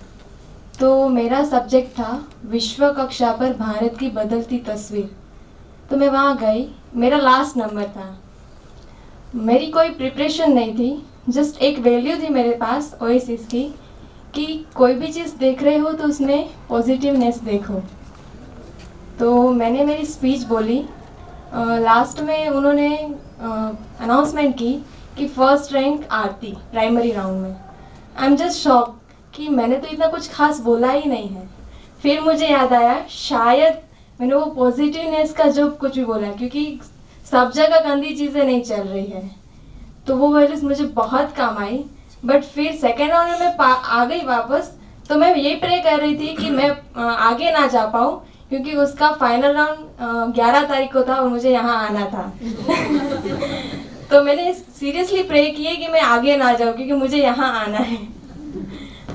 तो मेरा सब्जेक्ट था विश्व कक्षा पर भारत की बदलती तस्वीर। तो मैं वहाँ गई, मेरा लास्ट नंबर था, मेरी कोई प्रिपरेशन नहीं थी, जस्ट एक वैल्यू थी मेरे पास ओएसिस की कि कोई भी चीज़ देख रहे हो तो उसमें पॉजिटिवनेस देखो। तो मैंने मेरी स्पीच बोली, लास्ट में उन्होंने अनाउंसमेंट की कि फर्स्ट रैंक आरती प्राइमरी राउंड में। आई एम जस्ट शॉक कि मैंने तो इतना कुछ खास बोला ही नहीं है। फिर मुझे याद आया शायद मैंने वो पॉजिटिवनेस का जो कुछ भी बोला, क्योंकि सब जगह गंदी चीज़ें नहीं चल रही है, तो वो वैल्यूज मुझे बहुत काम आई। बट फिर सेकेंड राउंड में मैं आ गई वापस, तो मैं यही प्रे कर रही थी कि मैं आगे ना जा पाऊँ, क्योंकि उसका फाइनल राउंड 11 तारीख को था और मुझे यहाँ आना था। तो मैंने सीरियसली प्रे किए कि मैं आगे ना जाऊँ क्योंकि मुझे यहाँ आना है।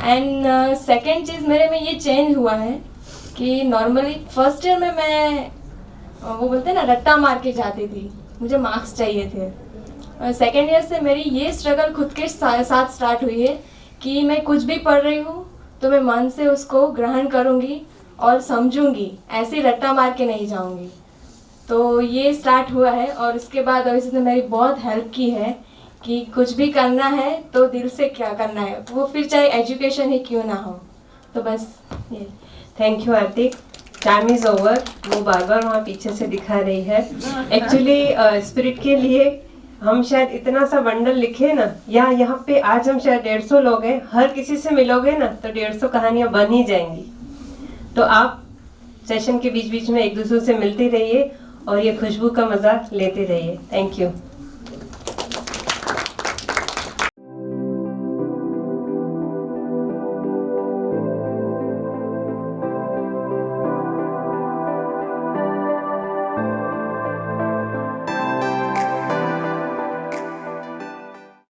एंड सेकेंड चीज़ मेरे में ये चेंज हुआ है कि नॉर्मली फर्स्ट ईयर में मैं वो बोलते हैं ना रट्टा मार के जाती थी, मुझे मार्क्स चाहिए थे। सेकेंड ईयर से मेरी ये स्ट्रगल खुद के साथ स्टार्ट हुई है कि मैं कुछ भी पढ़ रही हूँ तो मैं मन से उसको ग्रहण करूँगी और समझूंगी, ऐसे रट्टा मार के नहीं जाऊँगी। तो ये स्टार्ट हुआ है और उसके बाद ओएसिस ने मेरी बहुत हेल्प की है कि कुछ भी करना है तो दिल से क्या करना है, वो फिर चाहे एजुकेशन ही क्यों ना हो। तो बस ये। Thank you Aarti. Time is over. वो बार बार वहाँ पीछे से दिखा रही है। एक्चुअली स्पिरिट के लिए हम शायद इतना सा बंडल लिखे ना, या यहाँ पे आज हम शायद 150 लोग हैं, हर किसी से मिलोगे ना तो 150 कहानियाँ बन ही जाएंगी। तो आप सेशन के बीच बीच में एक दूसरे से मिलते रहिए और ये खुशबू का मजा लेते रहिए। Thank you.